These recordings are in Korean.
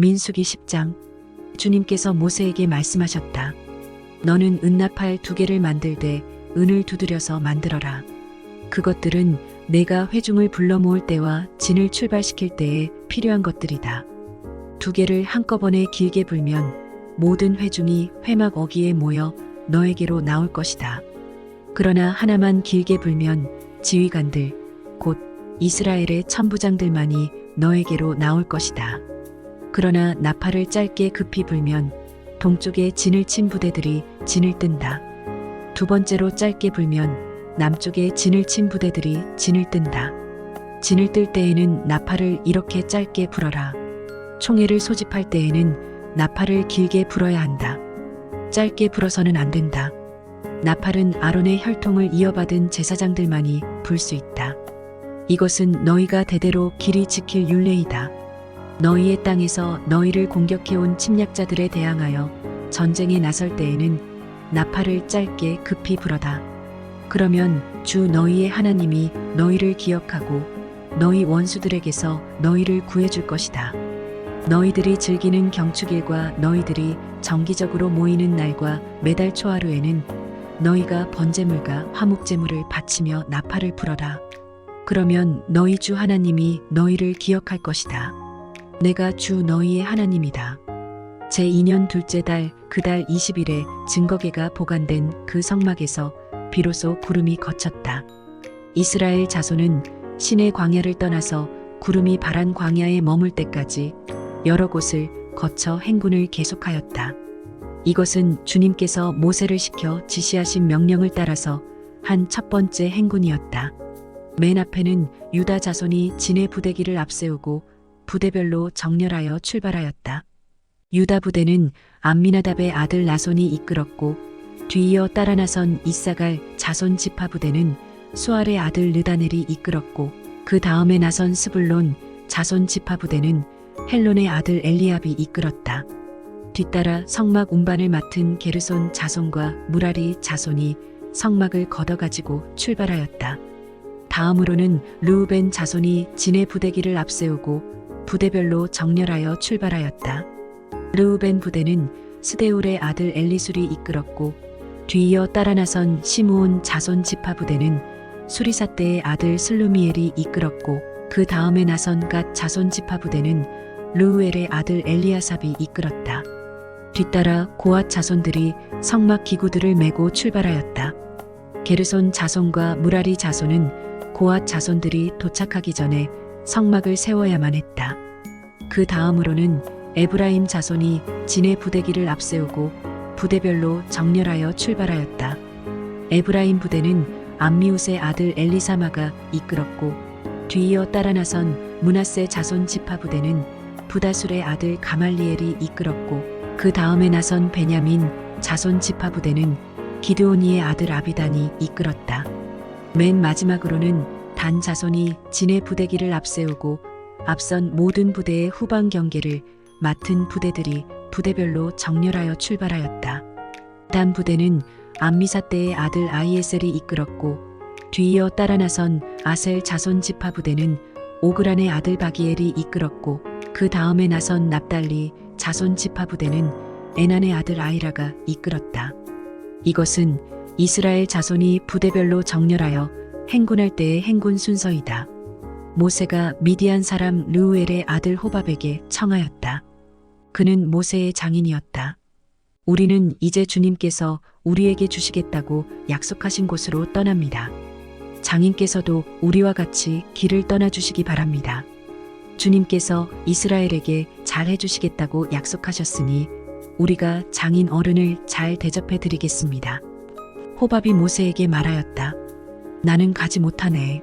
민수기 10장. 주님께서 모세에게 말씀하셨다. 너는 은나팔 2개를 만들되 은을 두드려서 만들어라. 그것들은 내가 회중을 불러 모을 때와 진을 출발시킬 때에 필요한 것들이다. 2개를 한꺼번에 길게 불면 모든 회중이 회막 어귀에 모여 너에게로 나올 것이다. 그러나 하나만 길게 불면 지휘관들, 곧 이스라엘의 천부장들만이 너에게로 나올 것이다. 그러나 나팔을 짧게 급히 불면 동쪽에 진을 친 부대들이 진을 뜬다. 2번째로 짧게 불면 남쪽에 진을 친 부대들이 진을 뜬다. 진을 뜰 때에는 나팔을 이렇게 짧게 불어라. 총애를 소집할 때에는 나팔을 길게 불어야 한다. 짧게 불어서는 안 된다. 나팔은 아론의 혈통을 이어받은 제사장들만이 불 수 있다. 이것은 너희가 대대로 길이 지킬 율례이다. 너희의 땅에서 너희를 공격해온 침략자들에 대항하여 전쟁에 나설 때에는 나팔을 짧게 급히 불어다. 그러면 주 너희의 하나님이 너희를 기억하고 너희 원수들에게서 너희를 구해줄 것이다. 너희들이 즐기는 경축일과 너희들이 정기적으로 모이는 날과 매달 초하루에는 너희가 번제물과 화목제물을 바치며 나팔을 불어라. 그러면 너희 주 하나님이 너희를 기억할 것이다. 내가 주 너희의 하나님이다. 제2년 둘째 달 그 달 20일에 증거궤가 보관된 그 성막에서 비로소 구름이 걷혔다. 이스라엘 자손은 시내 광야를 떠나서 구름이 바란 광야에 머물 때까지 여러 곳을 거쳐 행군을 계속하였다. 이것은 주님께서 모세를 시켜 지시하신 명령을 따라서 한 첫 번째 행군이었다. 맨 앞에는 유다 자손이 진의 부대기를 앞세우고 부대별로 정렬하여 출발하였다. 유다 부대는 암미나답의 아들 나손이 이끌었고 뒤이어 따라 나선 이사갈 자손 지파 부대는 수알의 아들 르다넬이 이끌었고 그 다음에 나선 스불론 자손 지파 부대는 헬론의 아들 엘리압이 이끌었다. 뒤따라 성막 운반을 맡은 게르손 자손과 무라리 자손이 성막을 걷어가지고 출발하였다. 다음으로는 르우벤 자손이 진의 부대기를 앞세우고 부대별로 정렬하여 출발하였다. 르우벤 부대는 스데울의 아들 엘리술이 이끌었고 뒤이어 따라 나선 시므온 자손 지파 부대는 수리사대의 아들 슬루미엘이 이끌었고 그 다음에 나선 갓 자손 지파 부대는 르우엘의 아들 엘리아삽이 이끌었다. 뒤따라 고앗 자손들이 성막 기구들을 메고 출발하였다. 게르손 자손과 무라리 자손은 고앗 자손들이 도착하기 전에 성막을 세워야만 했다. 그 다음으로는 에브라임 자손이 진의 부대기를 앞세우고 부대별로 정렬하여 출발하였다. 에브라임 부대는 암미웃의 아들 엘리사마가 이끌었고 뒤이어 따라 나선 므낫세 자손 지파 부대는 부다술의 아들 가말리엘이 이끌었고 그 다음에 나선 베냐민 자손 지파 부대는 기드오니의 아들 아비단이 이끌었다. 맨 마지막으로는 단 자손이 진의 부대기를 앞세우고 앞선 모든 부대의 후방 경계를 맡은 부대들이 부대별로 정렬하여 출발하였다. 단 부대는 암미사대의 아들 아이에셀이 이끌었고 뒤이어 따라 나선 아셀 자손 지파 부대는 오그란의 아들 바기엘이 이끌었고 그 다음에 나선 납달리 자손 지파 부대는 에난의 아들 아이라가 이끌었다. 이것은 이스라엘 자손이 부대별로 정렬하여 행군할 때의 행군 순서이다. 모세가 미디안 사람 르우엘의 아들 호밥에게 청하였다. 그는 모세의 장인이었다. 우리는 이제 주님께서 우리에게 주시겠다고 약속하신 곳으로 떠납니다. 장인께서도 우리와 같이 길을 떠나주시기 바랍니다. 주님께서 이스라엘에게 잘 해주시겠다고 약속하셨으니 우리가 장인 어른을 잘 대접해 드리겠습니다. 호밥이 모세에게 말하였다. 나는 가지 못하네.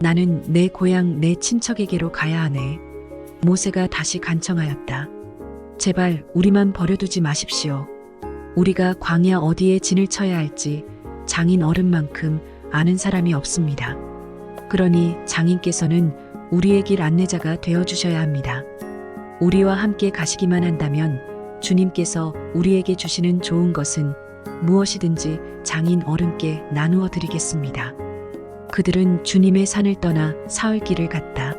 나는 내 고향 내 친척에게로 가야 하네. 모세가 다시 간청하였다. 제발 우리만 버려두지 마십시오. 우리가 광야 어디에 진을 쳐야 할지 장인 어른만큼 아는 사람이 없습니다. 그러니 장인께서는 우리의 길 안내자가 되어주셔야 합니다. 우리와 함께 가시기만 한다면 주님께서 우리에게 주시는 좋은 것은 무엇이든지 장인 어른께 나누어 드리겠습니다. 그들은 주님의 산을 떠나 사흘 길을 갔다.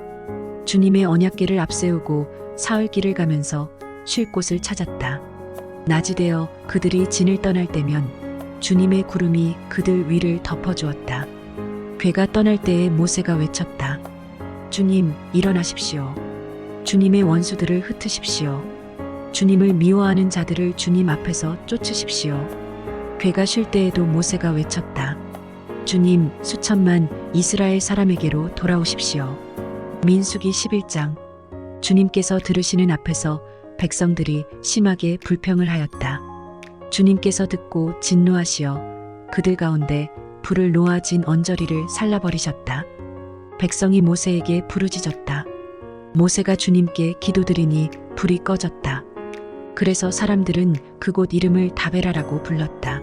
주님의 언약궤를 앞세우고 사흘길을 가면서 쉴 곳을 찾았다. 낮이 되어 그들이 진을 떠날 때면 주님의 구름이 그들 위를 덮어주었다. 괴가 떠날 때에 모세가 외쳤다. 주님, 일어나십시오. 주님의 원수들을 흩으십시오. 주님을 미워하는 자들을 주님 앞에서 쫓으십시오. 괴가 쉴 때에도 모세가 외쳤다. 주님, 수천만 이스라엘 사람에게로 돌아오십시오. 민수기 11장. 주님께서 들으시는 앞에서 백성들이 심하게 불평을 하였다. 주님께서 듣고 진노하시어 그들 가운데 불을 놓아진 언저리를 살라버리셨다. 백성이 모세에게 부르짖었다. 모세가 주님께 기도드리니 불이 꺼졌다. 그래서 사람들은 그곳 이름을 다베라라고 불렀다.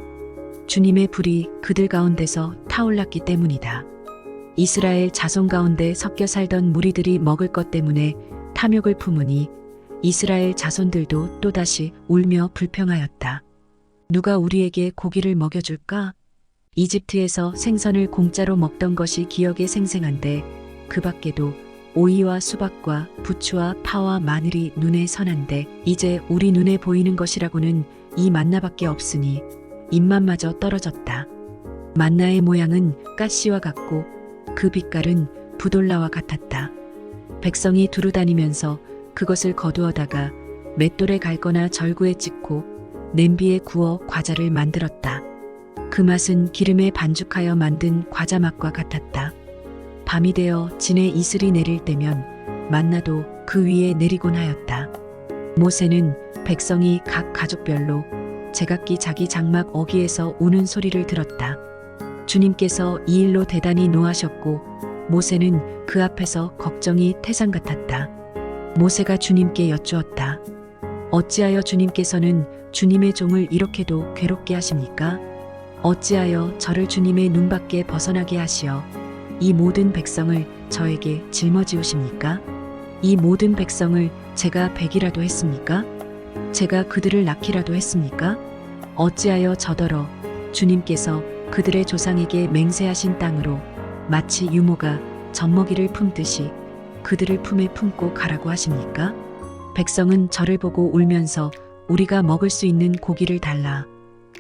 주님의 불이 그들 가운데서 타올랐기 때문이다. 이스라엘 자손 가운데 섞여 살던 무리들이 먹을 것 때문에 탐욕을 품으니 이스라엘 자손들도 또다시 울며 불평하였다. 누가 우리에게 고기를 먹여줄까? 이집트에서 생선을 공짜로 먹던 것이 기억에 생생한데 그 밖에도 오이와 수박과 부추와 파와 마늘이 눈에 선한데 이제 우리 눈에 보이는 것이라고는 이 만나밖에 없으니 입맛마저 떨어졌다. 만나의 모양은 가시와 같고 그 빛깔은 부돌라와 같았다. 백성이 두루 다니면서 그것을 거두어다가 맷돌에 갈거나 절구에 찍고 냄비에 구워 과자를 만들었다. 그 맛은 기름에 반죽하여 만든 과자 맛과 같았다. 밤이 되어 진에 이슬이 내릴 때면 만나도 그 위에 내리곤 하였다. 모세는 백성이 각 가족별로 제각기 자기 장막 어귀에서 우는 소리를 들었다. 주님께서 이 일로 대단히 노하셨고 모세는 그 앞에서 걱정이 태산 같았다. 모세가 주님께 여쭈었다. 어찌하여 주님께서는 주님의 종을 이렇게도 괴롭게 하십니까? 어찌하여 저를 주님의 눈밖에 벗어나게 하시어 이 모든 백성을 저에게 짊어지우십니까? 이 모든 백성을 제가 베기라도 했습니까? 제가 그들을 낳기라도 했습니까? 어찌하여 저더러 주님께서 그들의 조상에게 맹세하신 땅으로 마치 유모가 젖먹이를 품듯이 그들을 품에 품고 가라고 하십니까? 백성은 저를 보고 울면서 우리가 먹을 수 있는 고기를 달라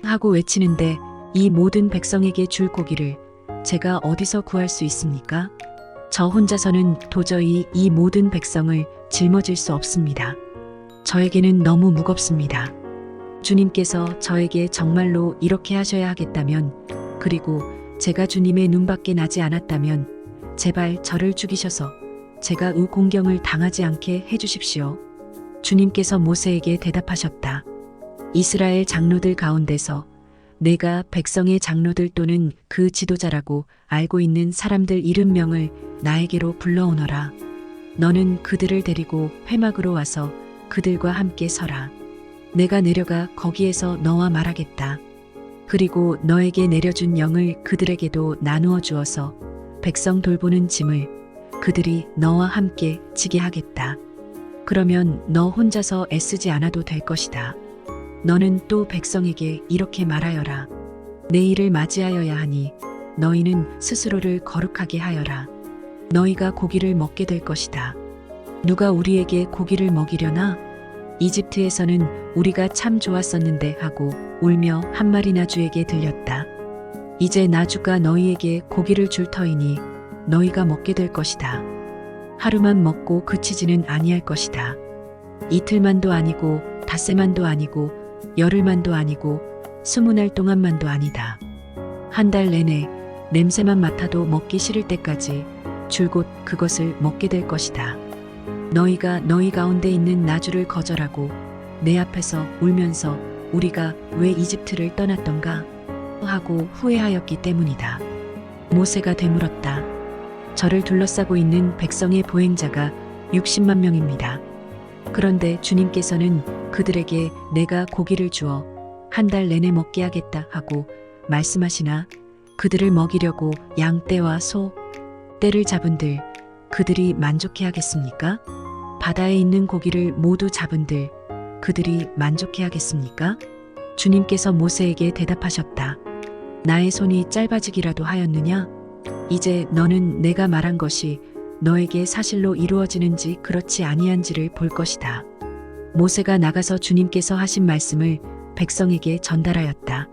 하고 외치는데 이 모든 백성에게 줄 고기를 제가 어디서 구할 수 있습니까? 저 혼자서는 도저히 이 모든 백성을 짊어질 수 없습니다. 저에게는 너무 무겁습니다. 주님께서 저에게 정말로 이렇게 하셔야 하겠다면, 그리고 제가 주님의 눈밖에 나지 않았다면 제발 저를 죽이셔서 제가 공경을 당하지 않게 해주십시오. 주님께서 모세에게 대답하셨다. 이스라엘 장로들 가운데서 내가 백성의 장로들 또는 그 지도자라고 알고 있는 사람들 이름명을 나에게로 불러오너라. 너는 그들을 데리고 회막으로 와서 그들과 함께 서라. 내가 내려가 거기에서 너와 말하겠다. 그리고 너에게 내려준 영을 그들에게도 나누어 주어서 백성 돌보는 짐을 그들이 너와 함께 지게 하겠다. 그러면 너 혼자서 애쓰지 않아도 될 것이다. 너는 또 백성에게 이렇게 말하여라. 내일을 맞이하여야 하니 너희는 스스로를 거룩하게 하여라. 너희가 고기를 먹게 될 것이다. 누가 우리에게 고기를 먹이려나? 이집트에서는 우리가 참 좋았었는데 하고 울며 한 마리 나주에게 들렸다. 이제 나주가 너희에게 고기를 줄 터이니 너희가 먹게 될 것이다. 하루만 먹고 그치지는 아니할 것이다. 이틀만도 아니고 닷새만도 아니고 열흘만도 아니고 20날 동안만도 아니다. 한 달 내내 냄새만 맡아도 먹기 싫을 때까지 줄곧 그것을 먹게 될 것이다. 너희가 너희 가운데 있는 나주를 거절하고 내 앞에서 울면서 우리가 왜 이집트를 떠났던가 하고 후회하였기 때문이다. 모세가 되물었다. 저를 둘러싸고 있는 백성의 보행자가 60만 명입니다. 그런데 주님께서는 그들에게 내가 고기를 주어 한 달 내내 먹게 하겠다 하고 말씀하시나 그들을 먹이려고 양떼와 소, 떼를 잡은들 그들이 만족해 하겠습니까? 바다에 있는 고기를 모두 잡은들 그들이 만족해 하겠습니까? 주님께서 모세에게 대답하셨다. 나의 손이 짧아지기라도 하였느냐? 이제 너는 내가 말한 것이 너에게 사실로 이루어지는지 그렇지 아니한지를 볼 것이다. 모세가 나가서 주님께서 하신 말씀을 백성에게 전달하였다.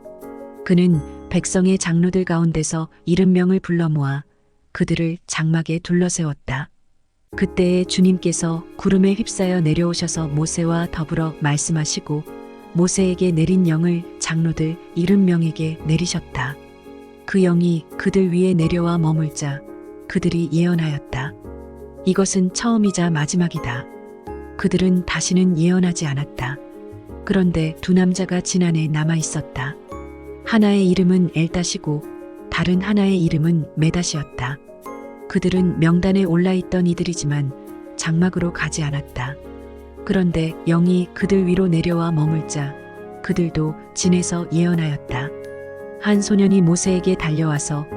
그는 백성의 장로들 가운데서 70명을 불러 모아 그들을 장막에 둘러세웠다. 그때에 주님께서 구름에 휩싸여 내려오셔서 모세와 더불어 말씀하시고 모세에게 내린 영을 장로들 70명에게 내리셨다. 그 영이 그들 위에 내려와 머물자 그들이 예언하였다. 이것은 처음이자 마지막이다. 그들은 다시는 예언하지 않았다. 그런데 두 남자가 지난해 남아 있었다. 하나의 이름은 엘닷이고 다른 하나의 이름은 메닷이었다. 그들은 명단에 올라있던 이들이지만 장막으로 가지 않았다. 그런데 영이 그들 위로 내려와 머물자 그들도 진에서 예언하였다. 한 소년이 모세에게 달려와서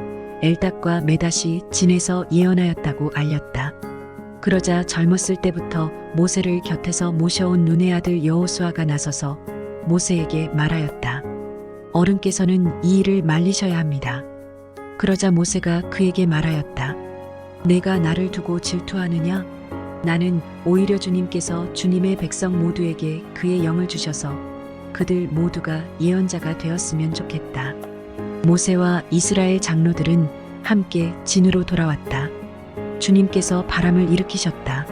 엘닷과 메닷이 진에서 예언하였다고 알렸다. 그러자 젊었을 때부터 모세를 곁에서 모셔온 눈의 아들 여호수아가 나서서 모세에게 말하였다. 어른께서는 이 일을 말리셔야 합니다. 그러자 모세가 그에게 말하였다. 내가 나를 두고 질투하느냐? 나는 오히려 주님께서 주님의 백성 모두에게 그의 영을 주셔서 그들 모두가 예언자가 되었으면 좋겠다. 모세와 이스라엘 장로들은 함께 진으로 돌아왔다. 주님께서 바람을 일으키셨다.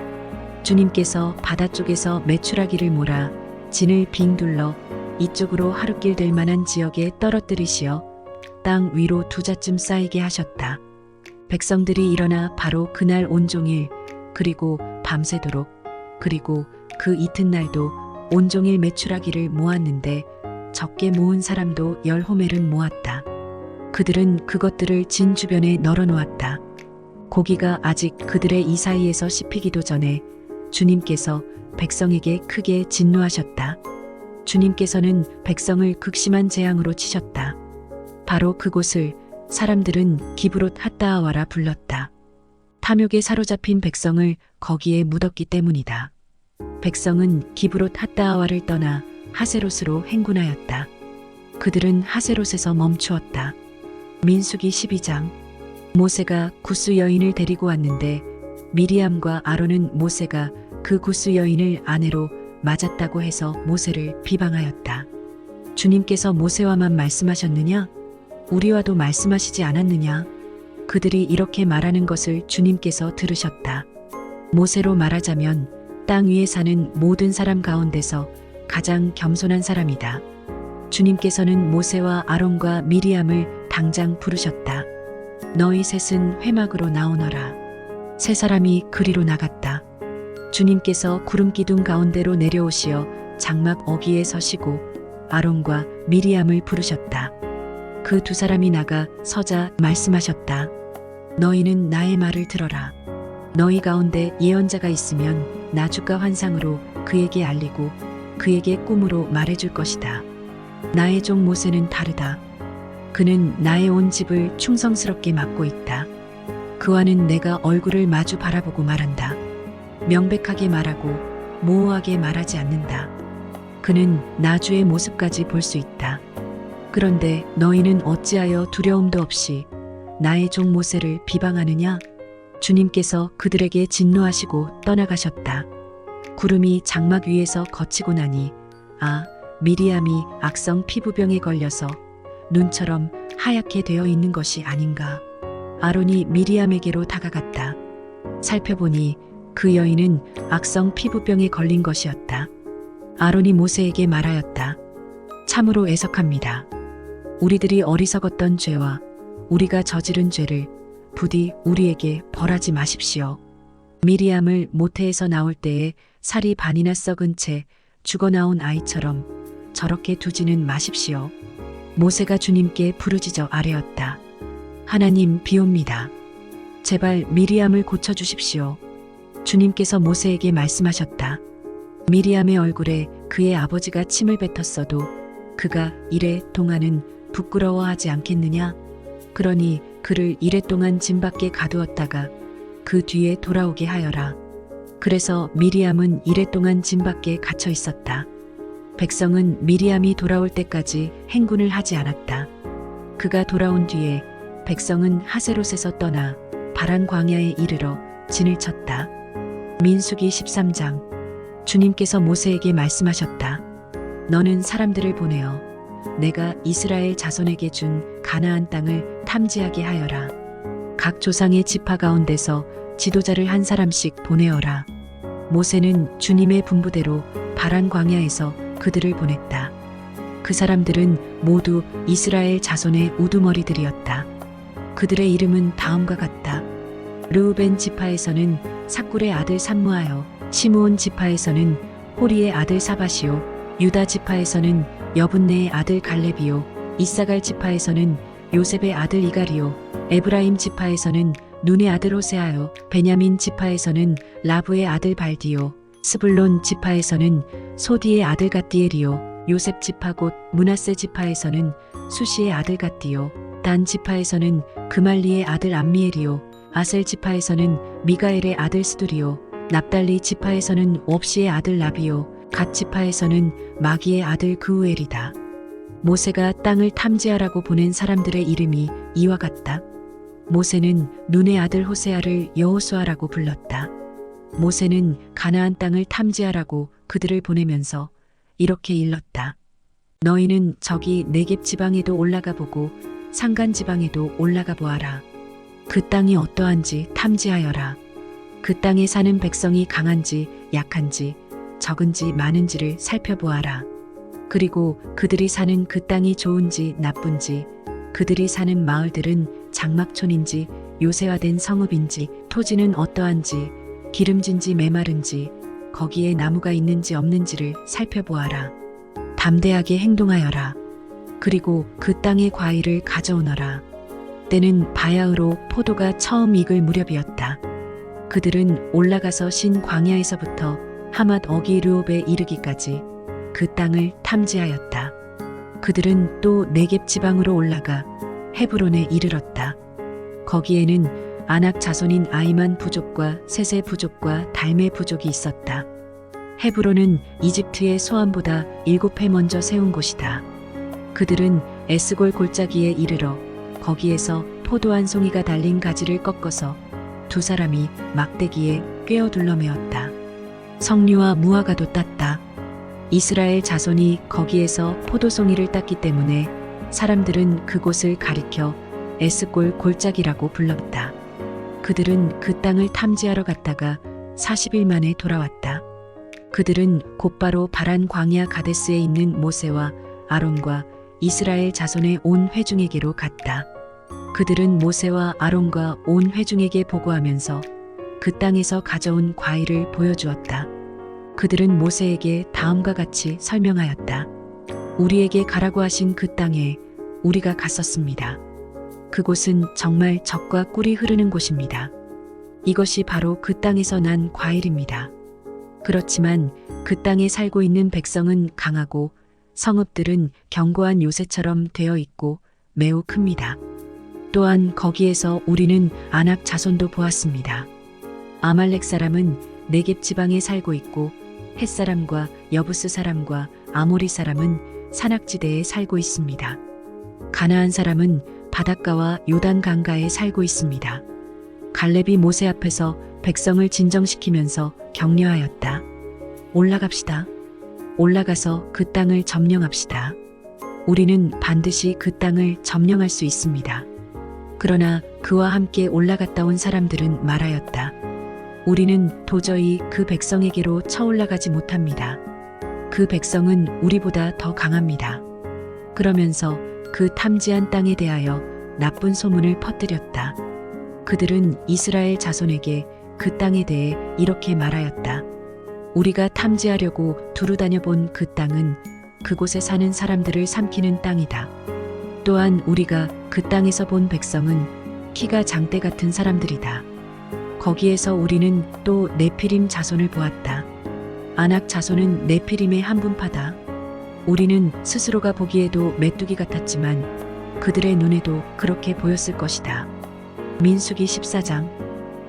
주님께서 바다 쪽에서 메추라기를 몰아 진을 빙 둘러 이쪽으로 하룻길 될 만한 지역에 떨어뜨리시어 땅 위로 두자쯤 쌓이게 하셨다. 백성들이 일어나 바로 그날 온종일 그리고 밤새도록 그리고 그 이튿날도 온종일 메추라기를 모았는데 적게 모은 사람도 10호멜은 모았다. 그들은 그것들을 진 주변에 널어놓았다. 고기가 아직 그들의 이 사이에서 씹히기도 전에 주님께서 백성에게 크게 진노하셨다. 주님께서는 백성을 극심한 재앙으로 치셨다. 바로 그곳을 사람들은 기브롯 핫다아와라 불렀다. 탐욕에 사로잡힌 백성을 거기에 묻었기 때문이다. 백성은 기브롯 핫다아와를 떠나 하세롯으로 행군하였다. 그들은 하세롯에서 멈추었다. 민수기 12장. 모세가 구스 여인을 데리고 왔는데 미리암과 아론은 모세가 그 구스 여인을 아내로 맞았다고 해서 모세를 비방하였다. 주님께서 모세와만 말씀하셨느냐? 우리와도 말씀하시지 않았느냐? 그들이 이렇게 말하는 것을 주님께서 들으셨다. 모세로 말하자면 땅 위에 사는 모든 사람 가운데서 가장 겸손한 사람이다. 주님께서는 모세와 아론과 미리암을 당장 부르셨다. 너희 셋은 회막으로 나오너라. 세 사람이 그리로 나갔다. 주님께서 구름 기둥 가운데로 내려오시어 장막 어귀에 서시고 아론과 미리암을 부르셨다. 그 두 사람이 나가 서자 말씀하셨다. 너희는 나의 말을 들어라. 너희 가운데 예언자가 있으면 나주가 환상으로 그에게 알리고 그에게 꿈으로 말해줄 것이다. 나의 종 모세는 다르다. 그는 나의 온 집을 충성스럽게 맡고 있다. 그와는 내가 얼굴을 마주 바라보고 말한다. 명백하게 말하고 모호하게 말하지 않는다. 그는 나주의 모습까지 볼 수 있다. 그런데 너희는 어찌하여 두려움도 없이 나의 종 모세를 비방하느냐? 주님께서 그들에게 진노하시고 떠나가셨다. 구름이 장막 위에서 거치고 나니 미리암이 악성 피부병에 걸려서 눈처럼 하얗게 되어 있는 것이 아닌가. 아론이 미리암에게로 다가갔다. 살펴보니 그 여인은 악성 피부병에 걸린 것이었다. 아론이 모세에게 말하였다. 참으로 애석합니다. 우리들이 어리석었던 죄와 우리가 저지른 죄를 부디 우리에게 벌하지 마십시오. 미리암을 모태에서 나올 때에 살이 반이나 썩은 채 죽어나온 아이처럼 저렇게 두지는 마십시오. 모세가 주님께 부르짖어 아뢰었다. 하나님, 비옵니다. 제발 미리암을 고쳐주십시오. 주님께서 모세에게 말씀하셨다. 미리암의 얼굴에 그의 아버지가 침을 뱉었어도 그가 이래 동안은 부끄러워하지 않겠느냐? 그러니 그를 이래 동안 짐 밖에 가두었다가 그 뒤에 돌아오게 하여라. 그래서 미리암은 이래 동안 짐 밖에 갇혀 있었다. 백성은 미리암이 돌아올 때까지 행군을 하지 않았다. 그가 돌아온 뒤에 백성은 하세롯에서 떠나 바란 광야에 이르러 진을 쳤다. 민수기 13장. 주님께서 모세에게 말씀하셨다. 너는 사람들을 보내어 내가 이스라엘 자손에게 준 가나안 땅을 탐지하게 하여라. 각 조상의 지파 가운데서 지도자를 한 사람씩 보내어라. 모세는 주님의 분부대로 바란 광야에서 그들을 보냈다. 그 사람들은 모두 이스라엘 자손의 우두머리들이었다. 그들의 이름은 다음과 같다. 르우벤 지파에서는 삭굴의 아들 삼무하여, 시므온 지파에서는 호리의 아들 사바시오, 유다 지파에서는 여분네의 아들 갈렙이요, 이사갈 지파에서는 요셉의 아들 이갈이요, 에브라임 지파에서는 눈의 아들 호세아요, 베냐민 지파에서는 라브의 아들 발디요, 스불론 지파에서는 소디의 아들 갓디엘이요, 요셉 지파 곧 므낫세 지파에서는 수시의 아들 갓디요, 단 지파에서는 그말리의 아들 암미엘이요, 아셀 지파에서는 미가엘의 아들 스두리요, 납달리 지파에서는 옵시의 아들 라비요, 갓 지파에서는 마기의 아들 그우엘이다. 모세가 땅을 탐지하라고 보낸 사람들의 이름이 이와 같다. 모세는 눈의 아들 호세아를 여호수아라고 불렀다. 모세는 가나안 땅을 탐지하라고 그들을 보내면서 이렇게 일렀다. 너희는 저기 네겝 지방에도 올라가 보고 산간 지방에도 올라가 보아라. 그 땅이 어떠한지 탐지하여라. 그 땅에 사는 백성이 강한지 약한지 적은지 많은지를 살펴보아라. 그리고 그들이 사는 그 땅이 좋은지 나쁜지, 그들이 사는 마을들은 장막촌인지 요새화된 성읍인지, 토지는 어떠한지 기름진지 메마른지, 거기에 나무가 있는지 없는지를 살펴보아라. 담대하게 행동하여라. 그리고 그 땅의 과일을 가져오너라. 때는 바야흐로 포도가 처음 익을 무렵이었다. 그들은 올라가서 신 광야에서부터 하맛 어기 르옵에 이르기까지 그 땅을 탐지하였다. 그들은 또 네겝 지방으로 올라가 헤브론에 이르렀다. 거기에는 아낙 자손인 아이만 부족과 세세 부족과 달메 부족이 있었다. 헤브론은 이집트의 소암보다 7배 먼저 세운 곳이다. 그들은 에스골 골짜기에 이르러 거기에서 포도 한 송이가 달린 가지를 꺾어서 두 사람이 막대기에 꿰어 둘러매었다. 석류와 무화과도 땄다. 이스라엘 자손이 거기에서 포도송이를 땄기 때문에 사람들은 그곳을 가리켜 에스골 골짜기라고 불렀다. 그들은 그 땅을 탐지하러 갔다가 40일 만에 돌아왔다. 그들은 곧바로 바란 광야 가데스에 있는 모세와 아론과 이스라엘 자손의 온 회중에게로 갔다. 그들은 모세와 아론과 온 회중에게 보고하면서 그 땅에서 가져온 과일을 보여주었다. 그들은 모세에게 다음과 같이 설명하였다. 우리에게 가라고 하신 그 땅에 우리가 갔었습니다. 그곳은 정말 젖과 꿀이 흐르는 곳입니다. 이것이 바로 그 땅에서 난 과일입니다. 그렇지만 그 땅에 살고 있는 백성은 강하고 성읍들은 견고한 요새처럼 되어 있고 매우 큽니다. 또한 거기에서 우리는 아낙 자손도 보았습니다. 아말렉 사람은 네겝 지방에 살고 있고 헷 사람과 여부스 사람과 아모리 사람은 산악지대에 살고 있습니다. 가나안 사람은 바닷가와 요단 강가에 살고 있습니다. 갈렙이 모세 앞에서 백성을 진정시키면서 격려하였다. 올라갑시다. 올라가서 그 땅을 점령합시다. 우리는 반드시 그 땅을 점령할 수 있습니다. 그러나 그와 함께 올라갔다 온 사람들은 말하였다. 우리는 도저히 그 백성에게로 쳐올라가지 못합니다. 그 백성은 우리보다 더 강합니다. 그러면서 그 탐지한 땅에 대하여 나쁜 소문을 퍼뜨렸다. 그들은 이스라엘 자손에게 그 땅에 대해 이렇게 말하였다. 우리가 탐지하려고 두루 다녀본 그 땅은 그곳에 사는 사람들을 삼키는 땅이다. 또한 우리가 그 땅에서 본 백성은 키가 장대 같은 사람들이다. 거기에서 우리는 또 네피림 자손을 보았다. 아낙 자손은 네피림의 한 분파다. 우리는 스스로가 보기에도 메뚜기 같았지만 그들의 눈에도 그렇게 보였을 것이다. 민수기 14장.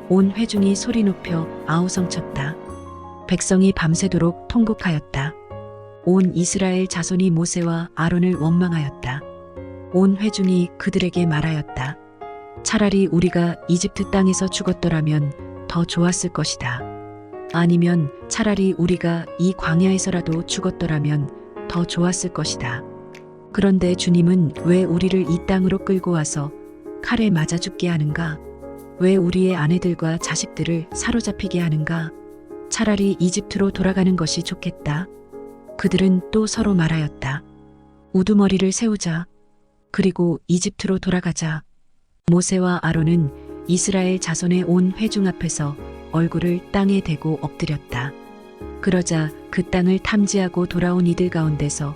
온 회중이 소리 높여 아우성쳤다. 백성이 밤새도록 통곡하였다. 온 이스라엘 자손이 모세와 아론을 원망하였다. 온 회중이 그들에게 말하였다. 차라리 우리가 이집트 땅에서 죽었더라면 더 좋았을 것이다. 아니면 차라리 우리가 이 광야에서라도 죽었더라면 더 좋았을 것이다. 그런데 주님은 왜 우리를 이 땅으로 끌고 와서 칼에 맞아 죽게 하는가? 왜 우리의 아내들과 자식들을 사로잡히게 하는가? 차라리 이집트로 돌아가는 것이 좋겠다. 그들은 또 서로 말하였다. 우두머리를 세우자. 그리고 이집트로 돌아가자. 모세와 아론은 이스라엘 자손의 온 회중 앞에서 얼굴을 땅에 대고 엎드렸다. 그러자 그 땅을 탐지하고 돌아온 이들 가운데서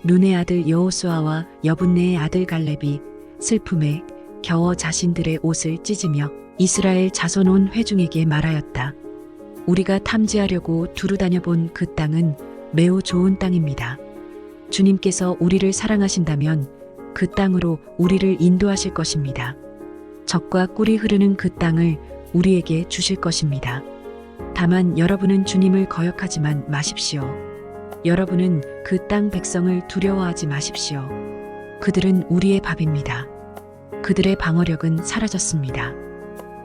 눈의 아들 여호수아와 여분네의 아들 갈렙이 슬픔에 겨워 자신들의 옷을 찢으며 이스라엘 자손 온 회중에게 말하였다. 우리가 탐지하려고 두루 다녀본 그 땅은 매우 좋은 땅입니다. 주님께서 우리를 사랑하신다면 그 땅으로 우리를 인도하실 것입니다. 젖과 꿀이 흐르는 그 땅을 우리에게 주실 것입니다. 다만 여러분은 주님을 거역하지만 마십시오. 여러분은 그 땅 백성을 두려워하지 마십시오. 그들은 우리의 밥입니다. 그들의 방어력은 사라졌습니다.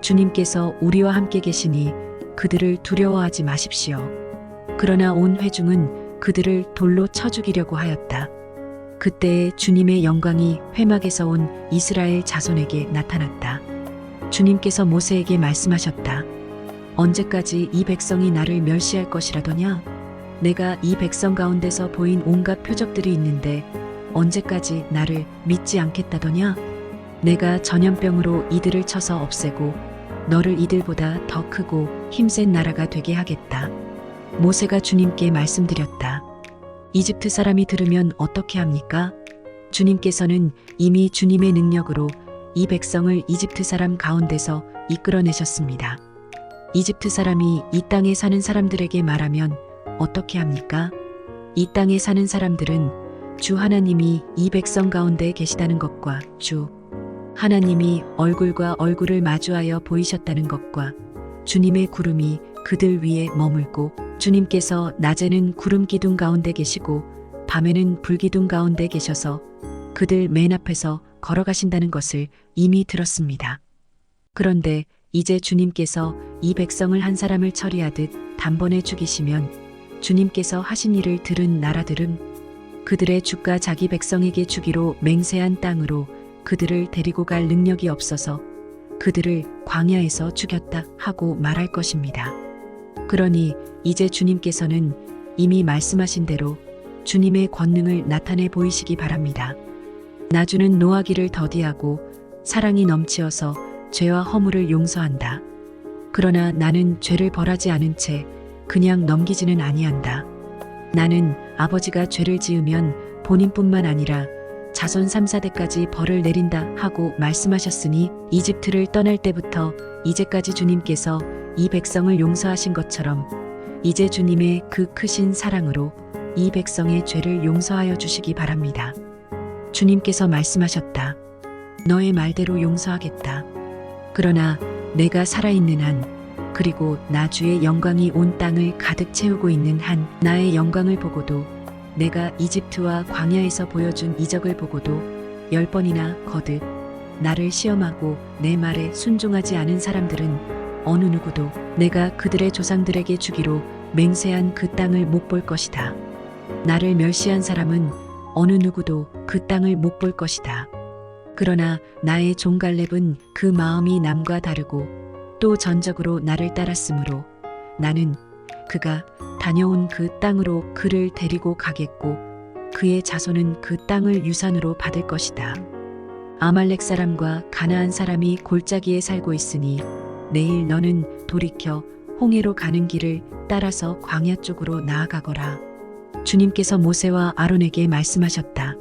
주님께서 우리와 함께 계시니 그들을 두려워하지 마십시오. 그러나 온 회중은 그들을 돌로 쳐 죽이려고 하였다. 그때에 주님의 영광이 회막에서 온 이스라엘 자손에게 나타났다. 주님께서 모세에게 말씀하셨다. 언제까지 이 백성이 나를 멸시할 것이라더냐? 내가 이 백성 가운데서 보인 온갖 표적들이 있는데 언제까지 나를 믿지 않겠다더냐? 내가 전염병으로 이들을 쳐서 없애고 너를 이들보다 더 크고 힘센 나라가 되게 하겠다. 모세가 주님께 말씀드렸다. 이집트 사람이 들으면 어떻게 합니까? 주님께서는 이미 주님의 능력으로 이 백성을 이집트 사람 가운데서 이끌어내셨습니다. 이집트 사람이 이 땅에 사는 사람들에게 말하면 어떻게 합니까? 이 땅에 사는 사람들은 주 하나님이 이 백성 가운데 계시다는 것과 주 하나님이 얼굴과 얼굴을 마주하여 보이셨다는 것과 주님의 구름이 그들 위에 머물고 주님께서 낮에는 구름 기둥 가운데 계시고 밤에는 불 기둥 가운데 계셔서 그들 맨 앞에서 걸어가신다는 것을 이미 들었습니다. 그런데 이제 주님께서 이 백성을 한 사람을 처리하듯 단번에 죽이시면 주님께서 하신 일을 들은 나라들은 그들의 주가 자기 백성에게 주기로 맹세한 땅으로 그들을 데리고 갈 능력이 없어서 그들을 광야에서 죽였다 하고 말할 것입니다. 그러니 이제 주님께서는 이미 말씀하신 대로 주님의 권능을 나타내 보이시기 바랍니다. 나주는 노하기를 더디하고 사랑이 넘치어서 죄와 허물을 용서한다. 그러나 나는 죄를 벌하지 않은 채 그냥 넘기지는 아니한다. 나는 아버지가 죄를 지으면 본인뿐만 아니라 자손 3, 4대까지 벌을 내린다 하고 말씀하셨으니 이집트를 떠날 때부터 이제까지 주님께서 이 백성을 용서하신 것처럼 이제 주님의 그 크신 사랑으로 이 백성의 죄를 용서하여 주시기 바랍니다. 주님께서 말씀하셨다. 너의 말대로 용서하겠다. 그러나 내가 살아있는 한 그리고 나 주의 영광이 온 땅을 가득 채우고 있는 한 나의 영광을 보고도 내가 이집트와 광야에서 보여준 이적을 보고도 10번이나 거듭 나를 시험하고 내 말에 순종하지 않은 사람들은 어느 누구도 내가 그들의 조상들에게 주기로 맹세한 그 땅을 못 볼 것이다. 나를 멸시한 사람은 어느 누구도 그 땅을 못 볼 것이다. 그러나 나의 종 갈렙은 그 마음이 남과 다르고 또 전적으로 나를 따랐으므로 나는 그가 다녀온 그 땅으로 그를 데리고 가겠고 그의 자손은 그 땅을 유산으로 받을 것이다. 아말렉 사람과 가나안 사람이 골짜기에 살고 있으니 내일 너는 돌이켜 홍해로 가는 길을 따라서 광야 쪽으로 나아가거라. 주님께서 모세와 아론에게 말씀하셨다.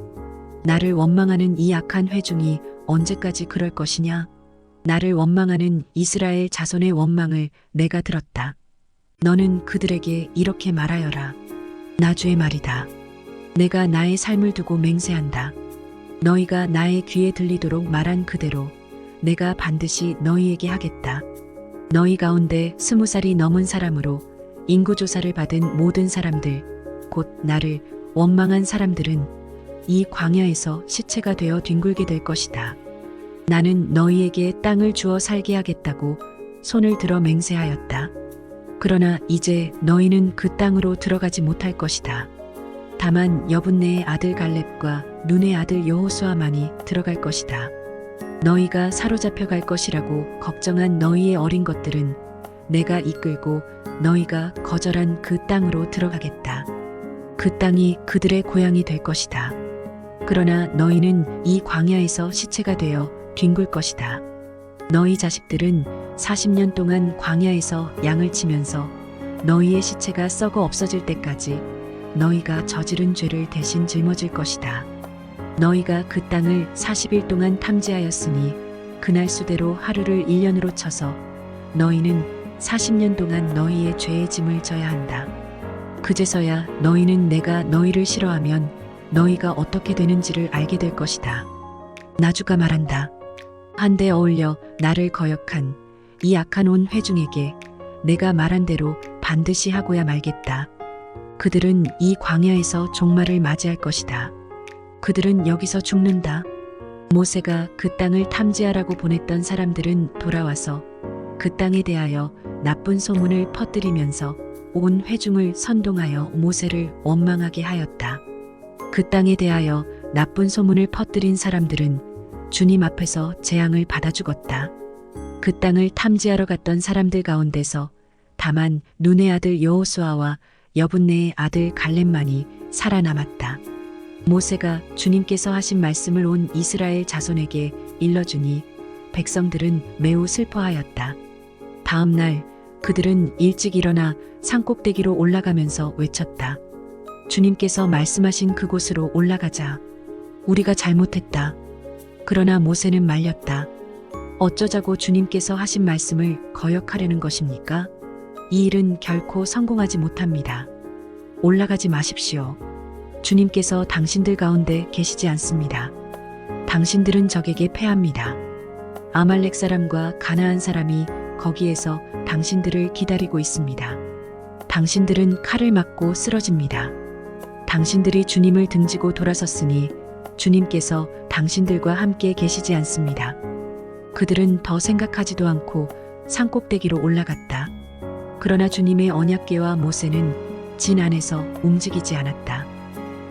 나를 원망하는 이 악한 회중이 언제까지 그럴 것이냐? 나를 원망하는 이스라엘 자손의 원망을 내가 들었다. 너는 그들에게 이렇게 말하여라. 나 주의 말이다. 내가 나의 삶을 두고 맹세한다. 너희가 나의 귀에 들리도록 말한 그대로 내가 반드시 너희에게 하겠다. 너희 가운데 20살이 넘은 사람으로 인구조사를 받은 모든 사람들, 곧 나를 원망한 사람들은 이 광야에서 시체가 되어 뒹굴게 될 것이다. 나는 너희에게 땅을 주어 살게 하겠다고 손을 들어 맹세하였다. 그러나 이제 너희는 그 땅으로 들어가지 못할 것이다. 다만 여분네의 아들 갈렙과 눈의 아들 여호수아만이 들어갈 것이다. 너희가 사로잡혀 갈 것이라고 걱정한 너희의 어린 것들은 내가 이끌고 너희가 거절한 그 땅으로 들어가겠다. 그 땅이 그들의 고향이 될 것이다. 그러나 너희는 이 광야에서 시체가 되어 뒹굴 것이다. 너희 자식들은 40년 동안 광야에서 양을 치면서 너희의 시체가 썩어 없어질 때까지 너희가 저지른 죄를 대신 짊어질 것이다. 너희가 그 땅을 40일 동안 탐지하였으니 그날 수대로 하루를 1년으로 쳐서 너희는 40년 동안 너희의 죄의 짐을 져야 한다. 그제서야 너희는 내가 너희를 싫어하면 너희가 어떻게 되는지를 알게 될 것이다. 나주가 말한다. 한데 어울려 나를 거역한 이 악한 온 회중에게 내가 말한 대로 반드시 하고야 말겠다. 그들은 이 광야에서 종말을 맞이할 것이다. 그들은 여기서 죽는다. 모세가 그 땅을 탐지하라고 보냈던 사람들은 돌아와서 그 땅에 대하여 나쁜 소문을 퍼뜨리면서 온 회중을 선동하여 모세를 원망하게 하였다. 그 땅에 대하여 나쁜 소문을 퍼뜨린 사람들은 주님 앞에서 재앙을 받아 죽었다. 그 땅을 탐지하러 갔던 사람들 가운데서 다만 눈의 아들 여호수아와 여분네의 아들 갈렙만이 살아남았다. 모세가 주님께서 하신 말씀을 온 이스라엘 자손에게 일러주니 백성들은 매우 슬퍼하였다. 다음 날 그들은 일찍 일어나 산꼭대기로 올라가면서 외쳤다. 주님께서 말씀하신 그곳으로 올라가자. 우리가 잘못했다. 그러나 모세는 말렸다. 어쩌자고 주님께서 하신 말씀을 거역하려는 것입니까? 이 일은 결코 성공하지 못합니다. 올라가지 마십시오. 주님께서 당신들 가운데 계시지 않습니다. 당신들은 적에게 패합니다. 아말렉 사람과 가나안 사람이 거기에서 당신들을 기다리고 있습니다. 당신들은 칼을 맞고 쓰러집니다. 당신들이 주님을 등지고 돌아섰으니 주님께서 당신들과 함께 계시지 않습니다. 그들은 더 생각하지도 않고 산꼭대기로 올라갔다. 그러나 주님의 언약궤와 모세는 진 안에서 움직이지 않았다.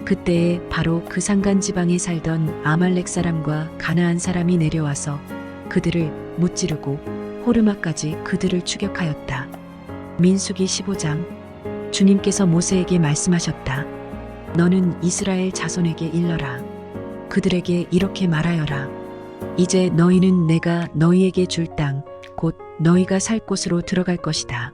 그때에 바로 그 산간 지방에 살던 아말렉 사람과 가나안 사람이 내려와서 그들을 무찌르고 호르마까지 그들을 추격하였다. 민수기 15장. 주님께서 모세에게 말씀하셨다. 너는 이스라엘 자손에게 일러라. 그들에게 이렇게 말하여라. 이제 너희는 내가 너희에게 줄 땅, 곧 너희가 살 곳으로 들어갈 것이다.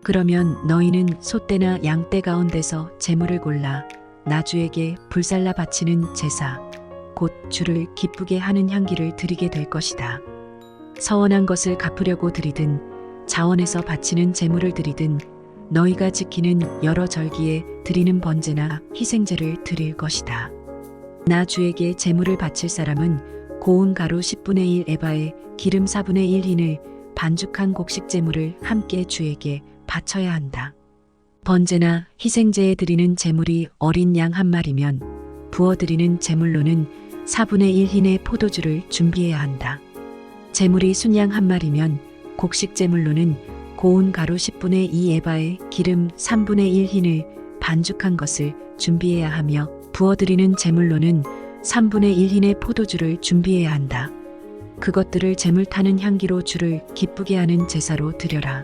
그러면 너희는 소떼나 양떼 가운데서 제물을 골라 나주에게 불살라 바치는 제사, 곧 주를 기쁘게 하는 향기를 드리게 될 것이다. 서원한 것을 갚으려고 드리든 자원에서 바치는 제물을 드리든 너희가 지키는 여러 절기에 드리는 번제나 희생제를 드릴 것이다. 나 주에게 제물을 바칠 사람은 고운 가루 10분의 1 에바에 기름 4분의 1 흰을 반죽한 곡식 제물을 함께 주에게 바쳐야 한다. 번제나 희생제에 드리는 제물이 어린 양 한 마리면 부어드리는 제물로는 4분의 1 흰의 포도주를 준비해야 한다. 제물이 순양 한 마리면 곡식 제물로는 고운 가루 10분의 2 에바에 기름 3분의 1 흰을 반죽한 것을 준비해야 하며 부어드리는 제물로는 3분의 1 흰의 포도주를 준비해야 한다. 그것들을 제물 타는 향기로 주를 기쁘게 하는 제사로 드려라.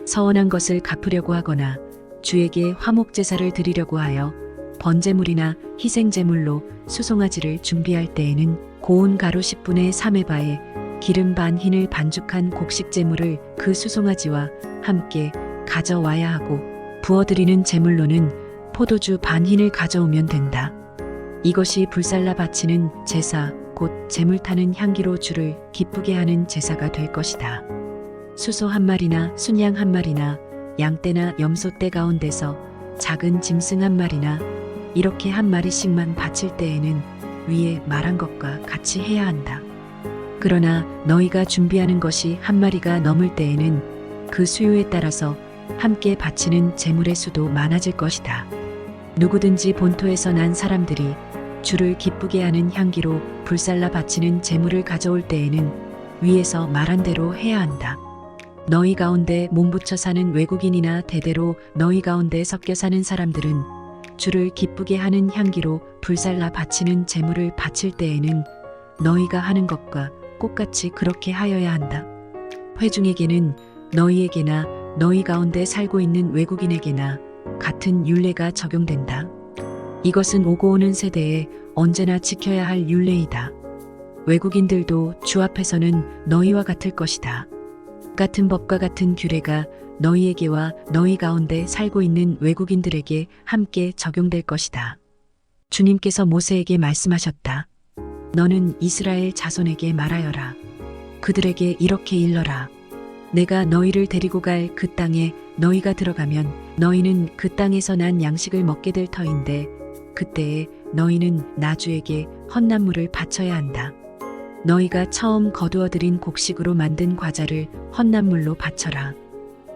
서원한 것을 갚으려고 하거나 주에게 화목제사를 드리려고 하여 번제물이나 희생제물로 수송아지를 준비할 때에는 고운 가루 10분의 3에바에 기름 반 흰을 반죽한 곡식 제물을 그 수송아지와 함께 가져와야 하고 부어드리는 제물로는 포도주 반 흰을 가져오면 된다. 이것이 불살라 바치는 제사, 곧 제물 타는 향기로 주를 기쁘게 하는 제사가 될 것이다. 수소 한 마리나 순양 한 마리나 양떼나 염소떼 가운데서 작은 짐승 한 마리나 이렇게 한 마리씩만 바칠 때에는 위에 말한 것과 같이 해야 한다. 그러나 너희가 준비하는 것이 한 마리가 넘을 때에는 그 수요에 따라서 함께 바치는 제물의 수도 많아질 것이다. 누구든지 본토에서 난 사람들이 주를 기쁘게 하는 향기로 불살라 바치는 제물을 가져올 때에는 위에서 말한 대로 해야 한다. 너희 가운데 몸붙여 사는 외국인이나 대대로 너희 가운데 섞여 사는 사람들은 주를 기쁘게 하는 향기로 불살라 바치는 제물을 바칠 때에는 너희가 하는 것과 똑같이 그렇게 하여야 한다. 회중에게는 너희에게나 너희 가운데 살고 있는 외국인에게나 같은 율례가 적용된다. 이것은 오고 오는 세대에 언제나 지켜야 할 율례이다. 외국인들도 주 앞에서는 너희와 같을 것이다. 같은 법과 같은 규례가 너희에게와 너희 가운데 살고 있는 외국인들에게 함께 적용될 것이다. 주님께서 모세에게 말씀하셨다. 너는 이스라엘 자손에게 말하여라. 그들에게 이렇게 일러라. 내가 너희를 데리고 갈 그 땅에 너희가 들어가면 너희는 그 땅에서 난 양식을 먹게 될 터인데 그때에 너희는 나주에게 헛난물을 바쳐야 한다. 너희가 처음 거두어들인 곡식으로 만든 과자를 헛난물로 바쳐라.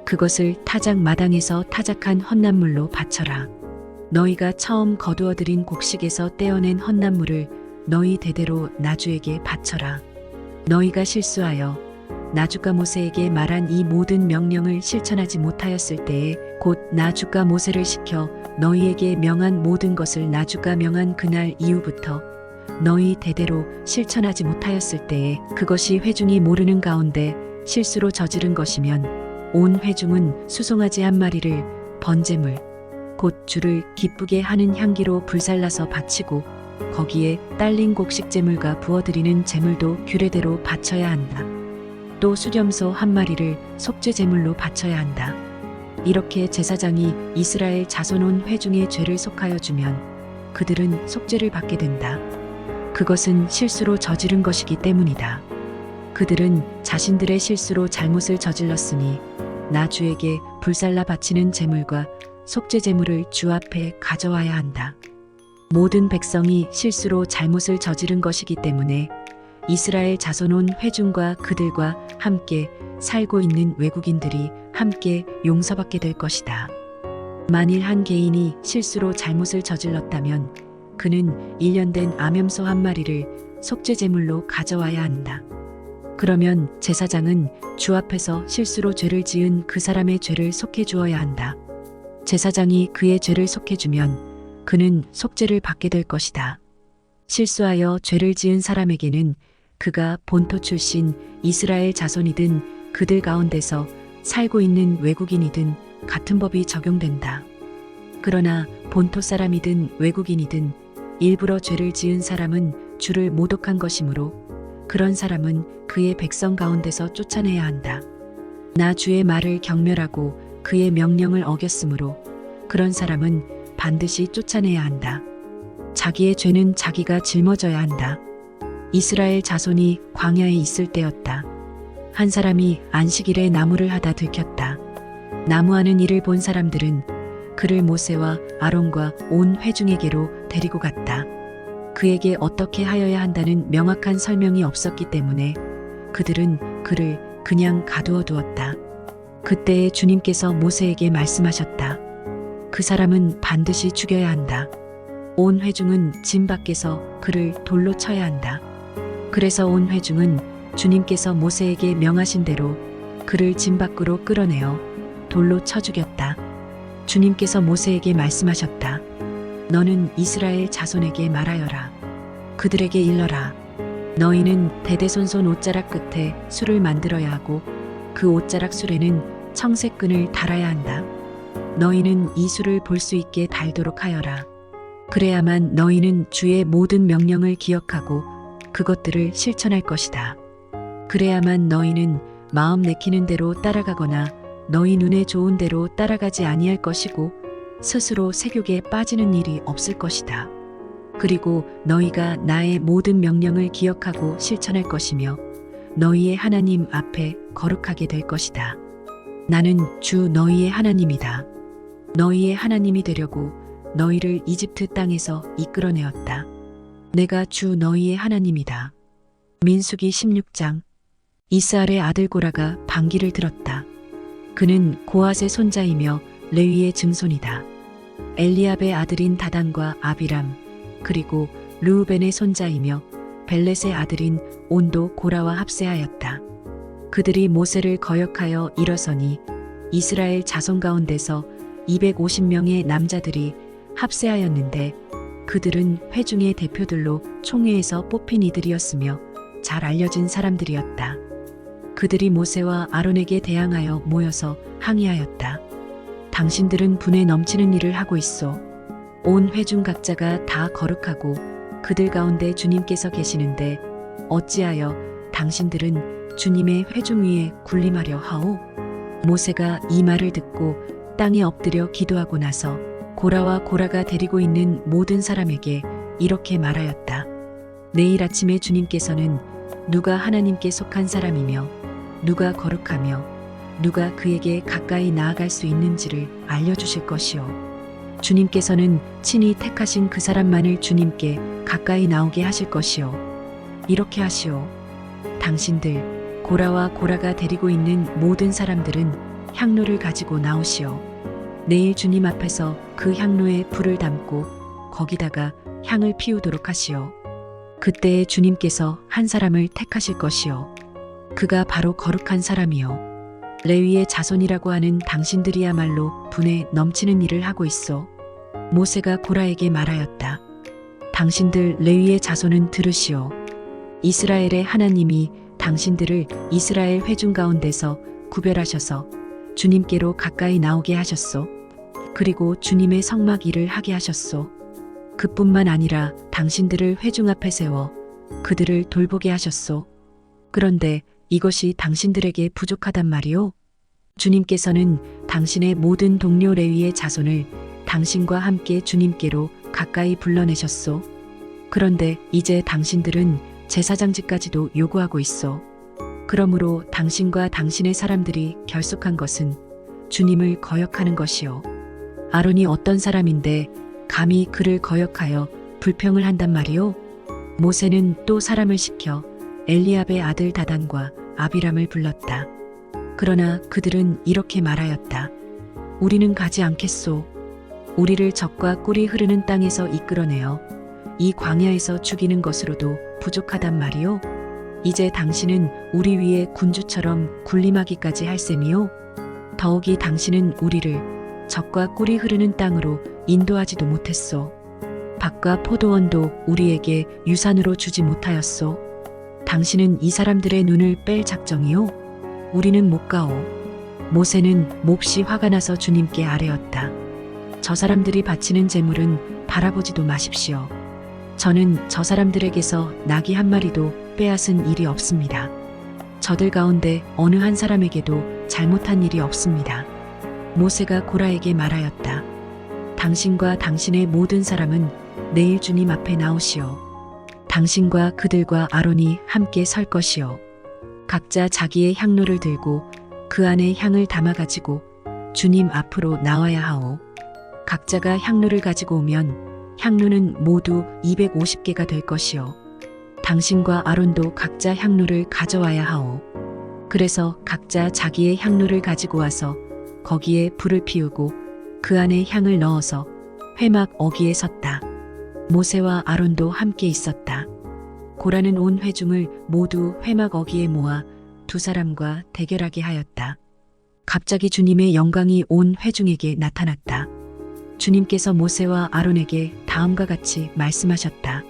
그것을 타작 마당에서 타작한 헛난물로 바쳐라. 너희가 처음 거두어들인 곡식에서 떼어낸 헛난물을 너희 대대로 나주에게 바쳐라. 너희가 실수하여 나주가 모세에게 말한 이 모든 명령을 실천하지 못하였을 때에 곧 나주가 모세를 시켜 너희에게 명한 모든 것을 나주가 명한 그날 이후부터 너희 대대로 실천하지 못하였을 때에 그것이 회중이 모르는 가운데 실수로 저지른 것이면 온 회중은 수송아지 한 마리를 번제물 곧 주를 기쁘게 하는 향기로 불살라서 바치고 거기에 딸린 곡식제물과 부어드리는 제물도 규례대로 바쳐야 한다. 또 수렴소 한 마리를 속죄제물로 바쳐야 한다. 이렇게 제사장이 이스라엘 자손 온 회중의 죄를 속하여 주면 그들은 속죄를 받게 된다. 그것은 실수로 저지른 것이기 때문이다. 그들은 자신들의 실수로 잘못을 저질렀으니 나주에게 불살라 바치는 제물과 속죄제물을 주 앞에 가져와야 한다. 모든 백성이 실수로 잘못을 저지른 것이기 때문에 이스라엘 자손 온 회중과 그들과 함께 살고 있는 외국인들이 함께 용서받게 될 것이다. 만일 한 개인이 실수로 잘못을 저질렀다면 그는 1년 된 암염소 한 마리를 속죄제물로 가져와야 한다. 그러면 제사장은 주 앞에서 실수로 죄를 지은 그 사람의 죄를 속해 주어야 한다. 제사장이 그의 죄를 속해 주면 그는 속죄를 받게 될 것이다. 실수하여 죄를 지은 사람에게는 그가 본토 출신 이스라엘 자손이든 그들 가운데서 살고 있는 외국인이든 같은 법이 적용된다. 그러나 본토 사람이든 외국인이든 일부러 죄를 지은 사람은 주를 모독한 것이므로 그런 사람은 그의 백성 가운데서 쫓아내야 한다. 나 주의 말을 경멸하고 그의 명령을 어겼으므로 그런 사람은 반드시 쫓아내야 한다. 자기의 죄는 자기가 짊어져야 한다. 이스라엘 자손이 광야에 있을 때였다. 한 사람이 안식일에 나무를 하다 들켰다. 나무하는 일을 본 사람들은 그를 모세와 아론과 온 회중에게로 데리고 갔다. 그에게 어떻게 하여야 한다는 명확한 설명이 없었기 때문에 그들은 그를 그냥 가두어 두었다. 그때에 주님께서 모세에게 말씀하셨다. 그 사람은 반드시 죽여야 한다. 온 회중은 진 밖에서 그를 돌로 쳐야 한다. 그래서 온 회중은 주님께서 모세에게 명하신 대로 그를 진 밖으로 끌어내어 돌로 쳐 죽였다. 주님께서 모세에게 말씀하셨다. 너는 이스라엘 자손에게 말하여라. 그들에게 일러라. 너희는 대대손손 옷자락 끝에 술을 만들어야 하고 그 옷자락 술에는 청색끈을 달아야 한다. 너희는 이 술을 볼 수 있게 달도록 하여라. 그래야만 너희는 주의 모든 명령을 기억하고 그것들을 실천할 것이다. 그래야만 너희는 마음 내키는 대로 따라가거나 너희 눈에 좋은 대로 따라가지 아니할 것이고 스스로 세욕에 빠지는 일이 없을 것이다. 그리고 너희가 나의 모든 명령을 기억하고 실천할 것이며 너희의 하나님 앞에 거룩하게 될 것이다. 나는 주 너희의 하나님이다. 너희의 하나님이 되려고 너희를 이집트 땅에서 이끌어내었다. 내가 주 너희의 하나님이다. 민수기 16장. 이스알의 아들 고라가 반기를 들었다. 그는 고핫의 손자이며 레위의 증손이다. 엘리압의 아들인 다단과 아비람 그리고 르우벤의 손자이며 벨렛의 아들인 온도 고라와 합세하였다. 그들이 모세를 거역하여 일어서니 이스라엘 자손 가운데서 250명의 남자들이 합세하였는데 그들은 회중의 대표들로 총회에서 뽑힌 이들이었으며 잘 알려진 사람들이었다. 그들이 모세와 아론에게 대항하여 모여서 항의하였다. 당신들은 분에 넘치는 일을 하고 있어. 온 회중 각자가 다 거룩하고 그들 가운데 주님께서 계시는데 어찌하여 당신들은 주님의 회중 위에 군림하려 하오? 모세가 이 말을 듣고 땅에 엎드려 기도하고 나서 고라와 고라가 데리고 있는 모든 사람에게 이렇게 말하였다. 내일 아침에 주님께서는 누가 하나님께 속한 사람이며 누가 거룩하며 누가 그에게 가까이 나아갈 수 있는지를 알려주실 것이요. 주님께서는 친히 택하신 그 사람만을 주님께 가까이 나오게 하실 것이요. 이렇게 하시오. 당신들 고라와 고라가 데리고 있는 모든 사람들은 향로를 가지고 나오시오. 내일 주님 앞에서 그 향로에 불을 담고 거기다가 향을 피우도록 하시오. 그때에 주님께서 한 사람을 택하실 것이요. 그가 바로 거룩한 사람이요. 레위의 자손이라고 하는 당신들이야말로 분에 넘치는 일을 하고 있어. 모세가 고라에게 말하였다. 당신들 레위의 자손은 들으시오. 이스라엘의 하나님이 당신들을 이스라엘 회중 가운데서 구별하셔서 주님께로 가까이 나오게 하셨소. 그리고 주님의 성막 일을 하게 하셨소. 그뿐만 아니라 당신들을 회중 앞에 세워 그들을 돌보게 하셨소. 그런데 이것이 당신들에게 부족하단 말이오. 주님께서는 당신의 모든 동료 레위의 자손을 당신과 함께 주님께로 가까이 불러내셨소. 그런데 이제 당신들은 제사장직까지도 요구하고 있어. 그러므로 당신과 당신의 사람들이 결속한 것은 주님을 거역하는 것이요. 아론이 어떤 사람인데 감히 그를 거역하여 불평을 한단 말이오. 모세는 또 사람을 시켜 엘리압의 아들 다단과 아비람을 불렀다. 그러나 그들은 이렇게 말하였다. 우리는 가지 않겠소. 우리를 적과 꿀이 흐르는 땅에서 이끌어내어 이 광야에서 죽이는 것으로도 부족하단 말이오. 이제 당신은 우리 위에 군주처럼 군림하기까지 할 셈이오. 더욱이 당신은 우리를 적과 꿀이 흐르는 땅으로 인도하지도 못했소. 밭과 포도원도 우리에게 유산으로 주지 못하였소. 당신은 이 사람들의 눈을 뺄 작정이오. 우리는 못 가오. 모세는 몹시 화가 나서 주님께 아뢰었다. 저 사람들이 바치는 제물은 바라보지도 마십시오. 저는 저 사람들에게서 나귀 한 마리도 빼앗은 일이 없습니다. 저들 가운데 어느 한 사람에게도 잘못한 일이 없습니다. 모세가 고라에게 말하였다. 당신과 당신의 모든 사람은 내일 주님 앞에 나오시오. 당신과 그들과 아론이 함께 설 것이요. 각자 자기의 향로를 들고 그 안에 향을 담아가지고 주님 앞으로 나와야 하오. 각자가 향로를 가지고 오면 향로는 모두 250개가 될 것이요. 당신과 아론도 각자 향로를 가져와야 하오. 그래서 각자 자기의 향로를 가지고 와서 거기에 불을 피우고 그 안에 향을 넣어서 회막 어귀에 섰다. 모세와 아론도 함께 있었다. 고라는 온 회중을 모두 회막 어귀에 모아 두 사람과 대결하게 하였다. 갑자기 주님의 영광이 온 회중에게 나타났다. 주님께서 모세와 아론에게 다음과 같이 말씀하셨다.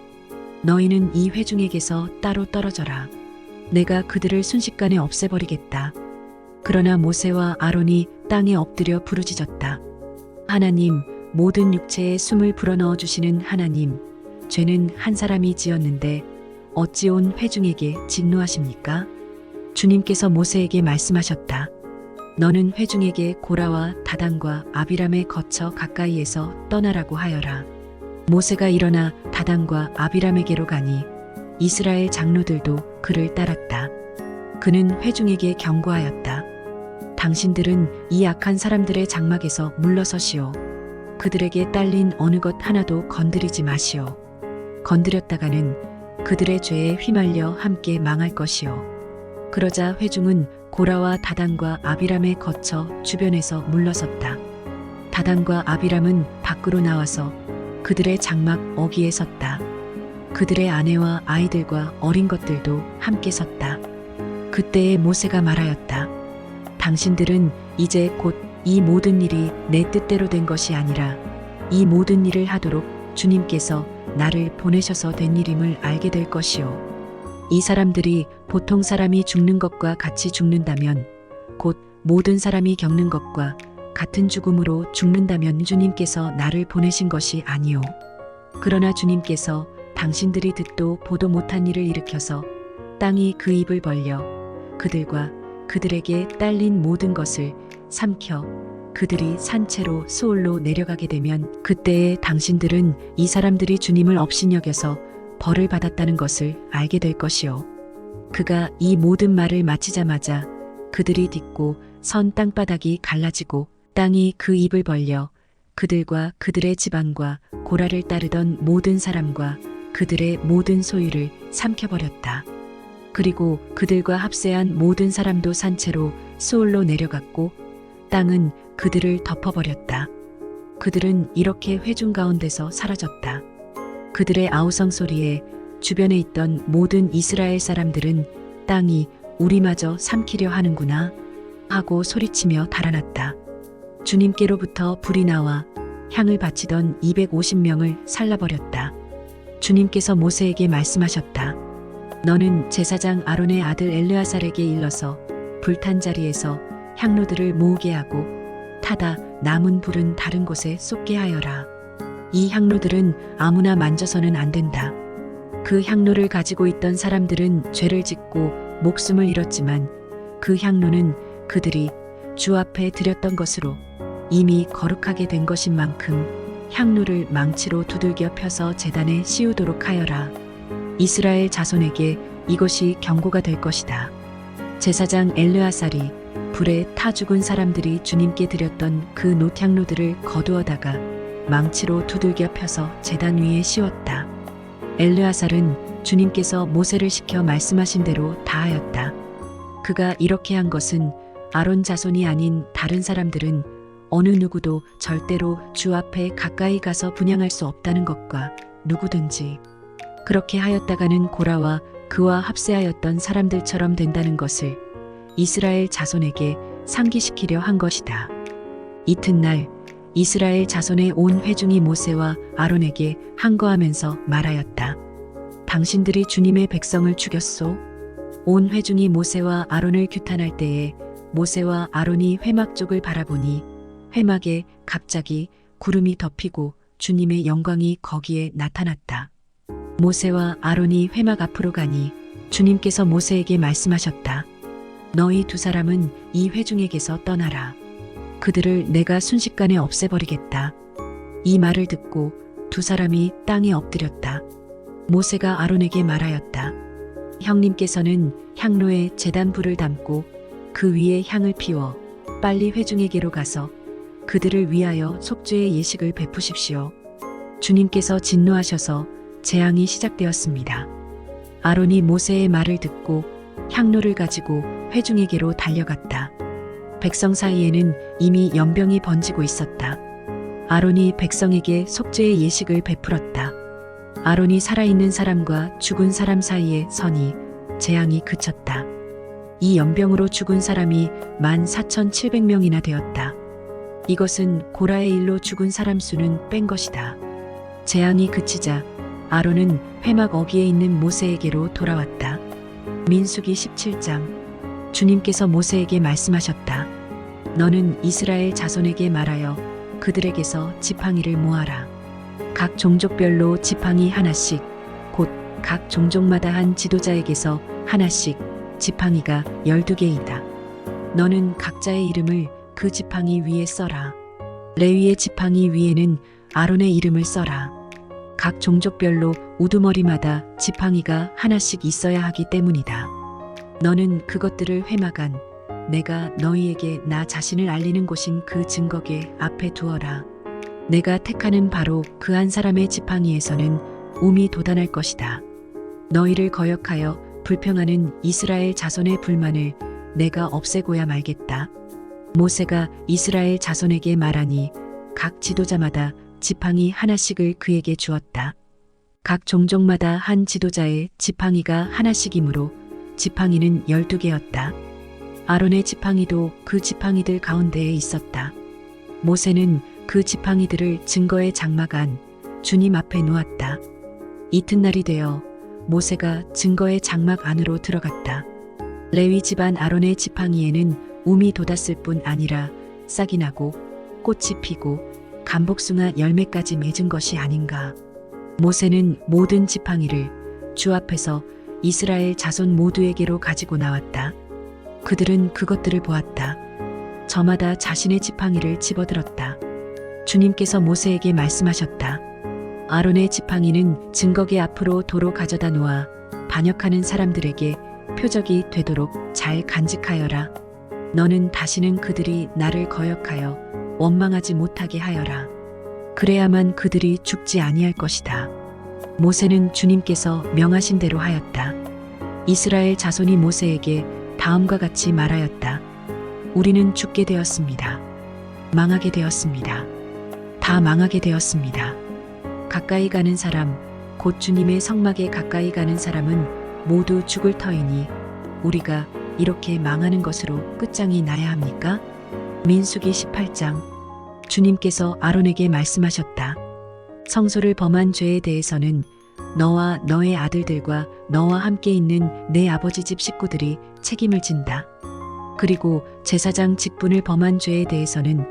너희는 이 회중에게서 따로 떨어져라. 내가 그들을 순식간에 없애버리겠다. 그러나 모세와 아론이 땅에 엎드려 부르짖었다. 하나님, 모든 육체에 숨을 불어넣어 주시는 하나님, 죄는 한 사람이 지었는데 어찌 온 회중에게 진노하십니까? 주님께서 모세에게 말씀하셨다. 너는 회중에게 고라와 다단과 아비람에 거쳐 가까이에서 떠나라고 하여라. 모세가 일어나 다단과 아비람에게로 가니 이스라엘 장로들도 그를 따랐다. 그는 회중에게 경고하였다. 당신들은 이 악한 사람들의 장막에서 물러서시오. 그들에게 딸린 어느 것 하나도 건드리지 마시오. 건드렸다가는 그들의 죄에 휘말려 함께 망할 것이오. 그러자 회중은 고라와 다단과 아비람에 거쳐 주변에서 물러섰다. 다단과 아비람은 밖으로 나와서 그들의 장막 어귀에 섰다. 그들의 아내와 아이들과 어린 것들도 함께 섰다. 그때에 모세가 말하였다. 당신들은 이제 곧 이 모든 일이 내 뜻대로 된 것이 아니라 이 모든 일을 하도록 주님께서 나를 보내셔서 된 일임을 알게 될 것이요. 이 사람들이 보통 사람이 죽는 것과 같이 죽는다면 곧 모든 사람이 겪는 것과 같은 죽음으로 죽는다면 주님께서 나를 보내신 것이 아니요. 그러나 주님께서 당신들이 듣도 보도 못한 일을 일으켜서 땅이 그 입을 벌려 그들과 그들에게 딸린 모든 것을 삼켜 그들이 산채로 수올로 내려가게 되면 그때에 당신들은 이 사람들이 주님을 업신여겨서 벌을 받았다는 것을 알게 될 것이요. 그가 이 모든 말을 마치자마자 그들이 딛고 선 땅바닥이 갈라지고 땅이 그 입을 벌려 그들과 그들의 집안과 고라를 따르던 모든 사람과 그들의 모든 소유를 삼켜버렸다. 그리고 그들과 합세한 모든 사람도 산채로 수올로 내려갔고 땅은 그들을 덮어버렸다. 그들은 이렇게 회중 가운데서 사라졌다. 그들의 아우성 소리에 주변에 있던 모든 이스라엘 사람들은 땅이 우리마저 삼키려 하는구나 하고 소리치며 달아났다. 주님께로부터 불이 나와 향을 바치던 250명을 살라버렸다. 주님께서 모세에게 말씀하셨다. 너는 제사장 아론의 아들 엘르아살에게 일러서 불탄 자리에서 향로들을 모으게 하고 타다 남은 불은 다른 곳에 쏟게 하여라. 이 향로들은 아무나 만져서는 안 된다. 그 향로를 가지고 있던 사람들은 죄를 짓고 목숨을 잃었지만 그 향로는 그들이 주 앞에 드렸던 것으로 이미 거룩하게 된 것인 만큼 향로를 망치로 두들겨 펴서 제단에 씌우도록 하여라. 이스라엘 자손에게 이것이 경고가 될 것이다. 제사장 엘르아살이 불에 타 죽은 사람들이 주님께 드렸던 그 놋향로들을 거두어다가 망치로 두들겨 펴서 제단 위에 씌웠다. 엘르아살은 주님께서 모세를 시켜 말씀하신 대로 다 하였다. 그가 이렇게 한 것은 아론 자손이 아닌 다른 사람들은 어느 누구도 절대로 주 앞에 가까이 가서 분향할 수 없다는 것과 누구든지 그렇게 하였다가는 고라와 그와 합세하였던 사람들처럼 된다는 것을 이스라엘 자손에게 상기시키려 한 것이다. 이튿날 이스라엘 자손의 온 회중이 모세와 아론에게 항거하면서 말하였다. 당신들이 주님의 백성을 죽였소? 온 회중이 모세와 아론을 규탄할 때에 모세와 아론이 회막 쪽을 바라보니 회막에 갑자기 구름이 덮이고 주님의 영광이 거기에 나타났다. 모세와 아론이 회막 앞으로 가니 주님께서 모세에게 말씀하셨다. 너희 두 사람은 이 회중에게서 떠나라. 그들을 내가 순식간에 없애버리겠다. 이 말을 듣고 두 사람이 땅에 엎드렸다. 모세가 아론에게 말하였다. 형님께서는 향로에 제단 불을 담고 그 위에 향을 피워 빨리 회중에게로 가서 그들을 위하여 속죄의 예식을 베푸십시오. 주님께서 진노하셔서 재앙이 시작되었습니다. 아론이 모세의 말을 듣고 향로를 가지고 회중에게로 달려갔다. 백성 사이에는 이미 연병이 번지고 있었다. 아론이 백성에게 속죄의 예식을 베풀었다. 아론이 살아있는 사람과 죽은 사람 사이에 서니 재앙이 그쳤다. 이 연병으로 죽은 사람이 14,700명이나 되었다. 이것은 고라의 일로 죽은 사람 수는 뺀 것이다. 재앙이 그치자 아론은 회막 어귀에 있는 모세에게로 돌아왔다. 민수기 17장. 주님께서 모세에게 말씀하셨다. 너는 이스라엘 자손에게 말하여 그들에게서 지팡이를 모아라. 각 종족별로 지팡이 하나씩, 곧 각 종족마다 한 지도자에게서 하나씩 지팡이가 12개이다. 너는 각자의 이름을 그 지팡이 위에 써라. 레위의 지팡이 위에는 아론의 이름을 써라. 각 종족별로 우두머리마다 지팡이가 하나씩 있어야 하기 때문이다. 너는 그것들을 회막 안, 내가 너희에게 나 자신을 알리는 곳인 그 증거궤 앞에 두어라. 내가 택하는 바로 그 한 사람의 지팡이에서는 움이 돋아날 것이다. 너희를 거역하여 불평하는 이스라엘 자손의 불만을 내가 없애고야 말겠다. 모세가 이스라엘 자손에게 말하니 각 지도자마다 지팡이 하나씩을 그에게 주었다. 각 종족마다 한 지도자의 지팡이가 하나씩이므로 지팡이는 12개였다. 아론의 지팡이도 그 지팡이들 가운데에 있었다. 모세는 그 지팡이들을 증거의 장막 안 주님 앞에 놓았다. 이튿날이 되어 모세가 증거의 장막 안으로 들어갔다. 레위 집안 아론의 지팡이에는 움이 돋았을 뿐 아니라 싹이 나고 꽃이 피고 감복숭아 열매까지 맺은 것이 아닌가. 모세는 모든 지팡이를 주 앞에서 이스라엘 자손 모두에게로 가지고 나왔다. 그들은 그것들을 보았다. 저마다 자신의 지팡이를 집어들었다. 주님께서 모세에게 말씀하셨다. 아론의 지팡이는 증거계 앞으로 도로 가져다 놓아 반역하는 사람들에게 표적이 되도록 잘 간직하여라. 너는 다시는 그들이 나를 거역하여 원망하지 못하게 하여라. 그래야만 그들이 죽지 아니할 것이다. 모세는 주님께서 명하신 대로 하였다. 이스라엘 자손이 모세에게 다음과 같이 말하였다. 우리는 죽게 되었습니다. 망하게 되었습니다. 다 망하게 되었습니다. 가까이 가는 사람, 곧 주님의 성막에 가까이 가는 사람은 모두 죽을 터이니 우리가 이렇게 망하는 것으로 끝장이 나야 합니까? 민수기 18장. 주님께서 아론에게 말씀하셨다. 성소를 범한 죄에 대해서는 너와 너의 아들들과 너와 함께 있는 내 아버지 집 식구들이 책임을 진다. 그리고 제사장 직분을 범한 죄에 대해서는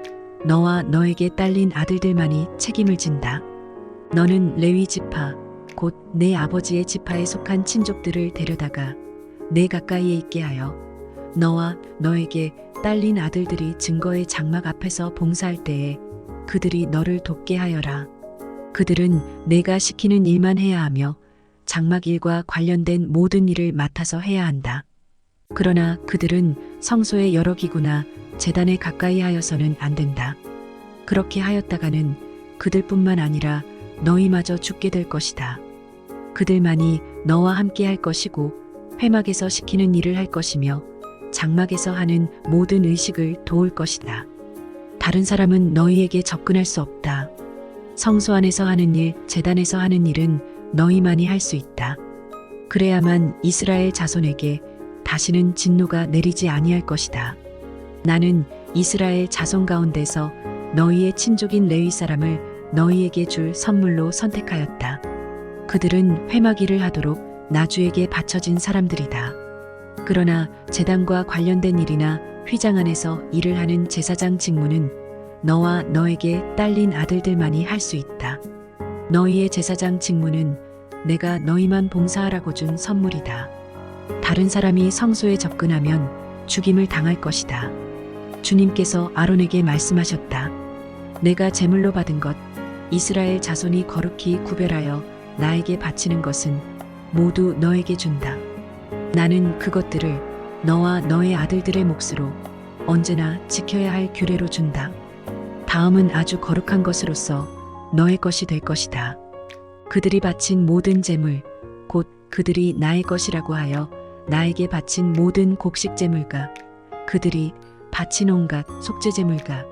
너와 너에게 딸린 아들들만이 책임을 진다. 너는 레위 지파, 곧 내 아버지의 지파에 속한 친족들을 데려다가 내 가까이에 있게 하여 너와 너에게 딸린 아들들이 증거의 장막 앞에서 봉사할 때에 그들이 너를 돕게 하여라. 그들은 내가 시키는 일만 해야 하며 장막 일과 관련된 모든 일을 맡아서 해야 한다. 그러나 그들은 성소의 여러 기구나 제단에 가까이 하여서는 안 된다. 그렇게 하였다가는 그들뿐만 아니라 너희마저 죽게 될 것이다. 그들만이 너와 함께 할 것이고 회막에서 시키는 일을 할 것이며 장막에서 하는 모든 의식을 도울 것이다. 다른 사람은 너희에게 접근할 수 없다. 성소 안에서 하는 일, 제단에서 하는 일은 너희만이 할 수 있다. 그래야만 이스라엘 자손에게 다시는 진노가 내리지 아니할 것이다. 나는 이스라엘 자손 가운데서 너희의 친족인 레위 사람을 너희에게 줄 선물로 선택하였다. 그들은 회막 일을 하도록 나주에게 바쳐진 사람들이다. 그러나 제단과 관련된 일이나 휘장 안에서 일을 하는 제사장 직무는 너와 너에게 딸린 아들들만이 할 수 있다. 너희의 제사장 직무는 내가 너희만 봉사하라고 준 선물이다. 다른 사람이 성소에 접근하면 죽임을 당할 것이다. 주님께서 아론에게 말씀하셨다. 내가 제물로 받은 것, 이스라엘 자손이 거룩히 구별하여 나에게 바치는 것은 모두 너에게 준다. 나는 그것들을 너와 너의 아들들의 몫으로 언제나 지켜야 할 규례로 준다. 다음은 아주 거룩한 것으로서 너의 것이 될 것이다. 그들이 바친 모든 제물, 곧 그들이 나의 것이라고 하여 나에게 바친 모든 곡식 제물과 그들이 바친 온갖 속죄 제물과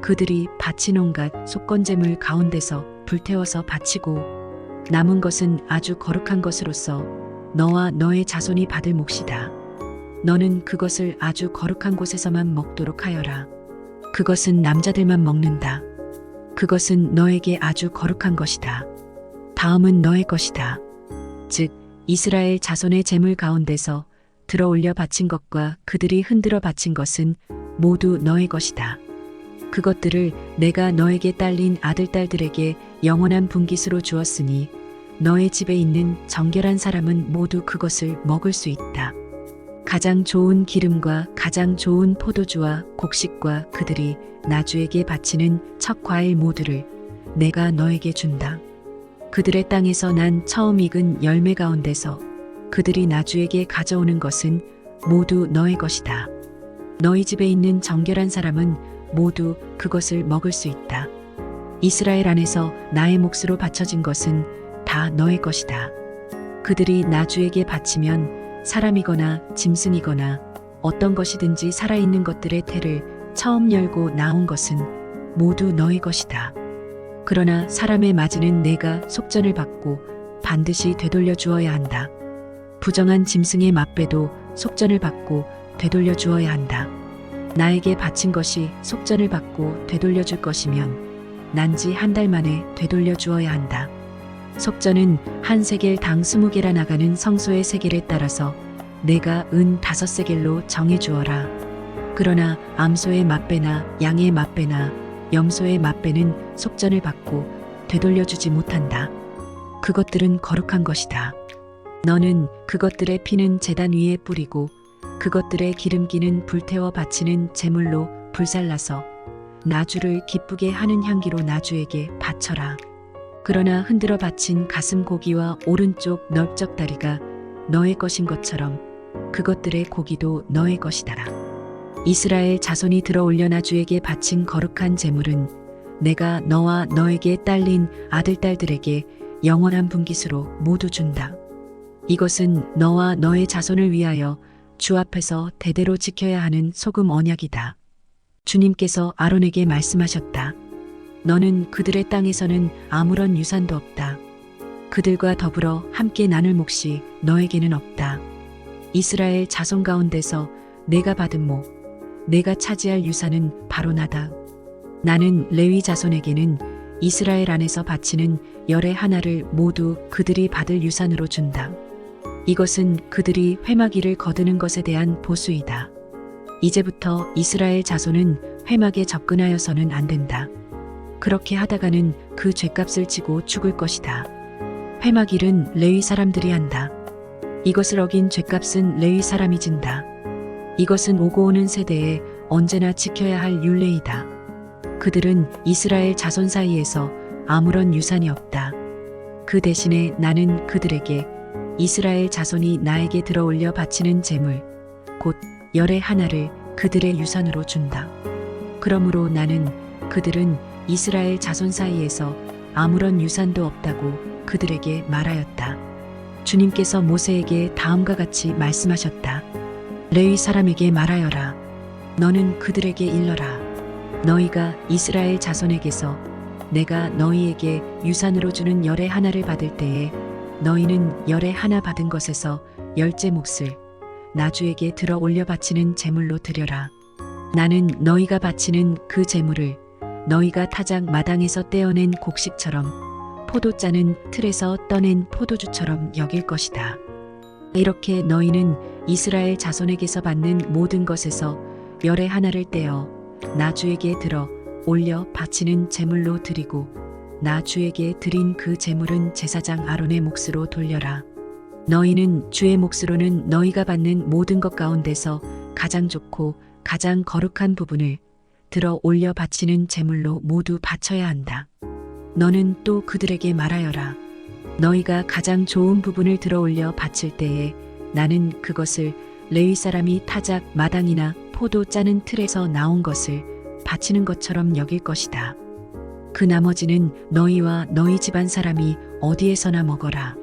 그들이 바친 온갖 속건 제물 가운데서 불태워서 바치고 남은 것은 아주 거룩한 것으로서 너와 너의 자손이 받을 몫이다. 너는 그것을 아주 거룩한 곳에서만 먹도록 하여라. 그것은 남자들만 먹는다. 그것은 너에게 아주 거룩한 것이다. 다음은 너의 것이다. 즉 이스라엘 자손의 제물 가운데서 들어 올려 바친 것과 그들이 흔들어 바친 것은 모두 너의 것이다. 그것들을 내가 너에게 딸린 아들딸들에게 영원한 분깃으로 주었으니 너의 집에 있는 정결한 사람은 모두 그것을 먹을 수 있다. 가장 좋은 기름과 가장 좋은 포도주와 곡식과 그들이 나주에게 바치는 첫 과일 모두를 내가 너에게 준다. 그들의 땅에서 난 처음 익은 열매 가운데서 그들이 나주에게 가져오는 것은 모두 너의 것이다. 너희 집에 있는 정결한 사람은 모두 그것을 먹을 수 있다. 이스라엘 안에서 나의 몫으로 바쳐진 것은 다 너의 것이다. 그들이 나주에게 바치면 사람이거나 짐승이거나 어떤 것이든지 살아있는 것들의 태를 처음 열고 나온 것은 모두 너의 것이다. 그러나 사람의 맞이는 내가 속전을 받고 반드시 되돌려 주어야 한다. 부정한 짐승의 맛배도 속전을 받고 되돌려 주어야 한다. 나에게 바친 것이 속전을 받고 되돌려 줄 것이면 난지 한 달 만에 되돌려 주어야 한다. 속전은 한 세겔당 20개라 나가는 성소의 세겔에 따라서 내가 은 5세겔로 정해 주어라. 그러나 암소의 맛배나 양의 맛배나 염소의 맛배는 속전을 받고 되돌려 주지 못한다. 그것들은 거룩한 것이다. 너는 그것들의 피는 제단 위에 뿌리고 그것들의 기름기는 불태워 바치는 제물로 불살라서 나주를 기쁘게 하는 향기로 나주에게 바쳐라. 그러나 흔들어 바친 가슴 고기와 오른쪽 넓적 다리가 너의 것인 것처럼 그것들의 고기도 너의 것이다라. 이스라엘 자손이 들어 올려 나주에게 바친 거룩한 제물은 내가 너와 너에게 딸린 아들 딸들에게 영원한 분깃으로 모두 준다. 이것은 너와 너의 자손을 위하여 주 앞에서 대대로 지켜야 하는 소금 언약이다. 주님께서 아론에게 말씀하셨다. 너는 그들의 땅에서는 아무런 유산도 없다. 그들과 더불어 함께 나눌 몫이 너에게는 없다. 이스라엘 자손 가운데서 내가 받은 목, 내가 차지할 유산은 바로 나다. 나는 레위 자손에게는 이스라엘 안에서 바치는 열의 하나를 모두 그들이 받을 유산으로 준다. 이것은 그들이 회막일을 거두는 것에 대한 보수이다. 이제부터 이스라엘 자손은 회막에 접근하여서는 안 된다. 그렇게 하다가는 그 죄값을 지고 죽을 것이다. 회막일은 레위 사람들이 한다. 이것을 어긴 죄값은 레위 사람이 진다. 이것은 오고 오는 세대에 언제나 지켜야 할 율례이다. 그들은 이스라엘 자손 사이에서 아무런 유산이 없다. 그 대신에 나는 그들에게 이스라엘 자손이 나에게 들어 올려 바치는 제물, 곧 열의 하나를 그들의 유산으로 준다. 그러므로 나는 그들은 이스라엘 자손 사이에서 아무런 유산도 없다고 그들에게 말하였다. 주님께서 모세에게 다음과 같이 말씀하셨다. 레위 사람에게 말하여라. 너는 그들에게 일러라. 너희가 이스라엘 자손에게서 내가 너희에게 유산으로 주는 열의 하나를 받을 때에 너희는 열의 하나 받은 것에서 열째 몫을 나주에게 들어 올려 바치는 제물로 드려라. 나는 너희가 바치는 그 제물을 너희가 타작 마당에서 떼어낸 곡식처럼 포도 짜는 틀에서 떠낸 포도주처럼 여길 것이다. 이렇게 너희는 이스라엘 자손에게서 받는 모든 것에서 열의 하나를 떼어 나주에게 들어 올려 바치는 제물로 드리고 나주에게 드린 그 제물은 제사장 아론의 몫으로 돌려라. 너희는 주의 몫으로는 너희가 받는 모든 것 가운데서 가장 좋고 가장 거룩한 부분을 들어 올려 바치는 제물로 모두 바쳐야 한다. 너는 또 그들에게 말하여라. 너희가 가장 좋은 부분을 들어 올려 바칠 때에 나는 그것을 레위 사람이 타작 마당이나 포도 짜는 틀에서 나온 것을 바치는 것처럼 여길 것이다. 그 나머지는 너희와 너희 집안 사람이 어디에서나 먹어라.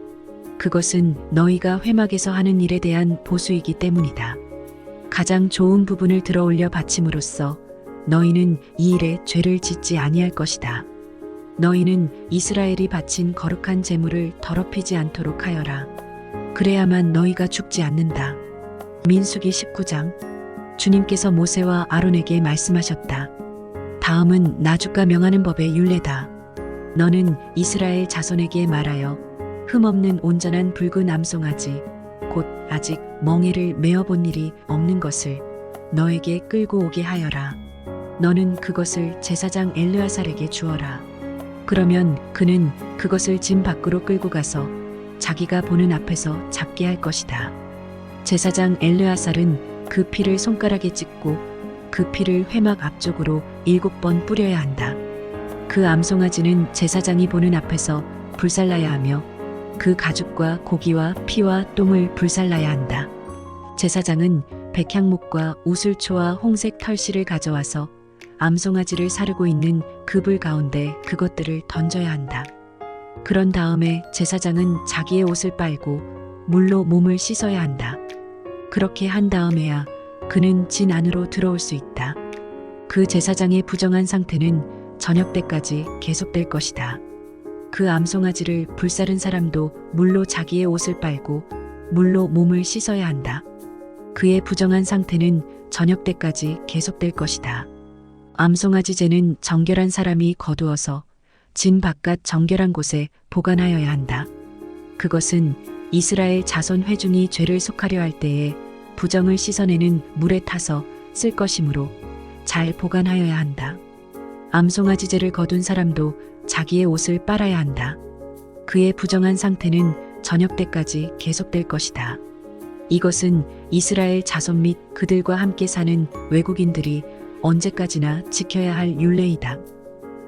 그것은 너희가 회막에서 하는 일에 대한 보수이기 때문이다. 가장 좋은 부분을 들어 올려 바침으로써 너희는 이 일에 죄를 짓지 아니할 것이다. 너희는 이스라엘이 바친 거룩한 제물을 더럽히지 않도록 하여라. 그래야만 너희가 죽지 않는다. 민수기 19장. 주님께서 모세와 아론에게 말씀하셨다. 다음은 나주가 명하는 법의 율례다. 너는 이스라엘 자손에게 말하여 흠없는 온전한 붉은 암송아지 곧 아직 멍에를 메어 본 일이 없는 것을 너에게 끌고 오게 하여라. 너는 그것을 제사장 엘르아살에게 주어라. 그러면 그는 그것을 짐 밖으로 끌고 가서 자기가 보는 앞에서 잡게 할 것이다. 제사장 엘르아살은 그 피를 손가락에 찍고 그 피를 회막 앞쪽으로 7번 뿌려야 한다. 그 암송아지는 제사장이 보는 앞에서 불살라야 하며 그 가죽과 고기와 피와 똥을 불살라야 한다. 제사장은 백향목과 우슬초와 홍색 털실을 가져와서 암송아지를 사르고 있는 그 불 가운데 그것들을 던져야 한다. 그런 다음에 제사장은 자기의 옷을 빨고 물로 몸을 씻어야 한다. 그렇게 한 다음에야 그는 진 안으로 들어올 수 있다. 그 제사장의 부정한 상태는 저녁 때까지 계속될 것이다. 그 암송아지를 불사른 사람도 물로 자기의 옷을 빨고 물로 몸을 씻어야 한다. 그의 부정한 상태는 저녁 때까지 계속될 것이다. 암송아지제는 정결한 사람이 거두어서 진 바깥 정결한 곳에 보관하여야 한다. 그것은 이스라엘 자손 회중이 죄를 속하려 할 때에 부정을 씻어내는 물에 타서 쓸 것이므로 잘 보관하여야 한다. 암송아지제를 거둔 사람도 자기의 옷을 빨아야 한다. 그의 부정한 상태는 저녁 때까지 계속될 것이다. 이것은 이스라엘 자손 및 그들과 함께 사는 외국인들이 언제까지나 지켜야 할 율례이다.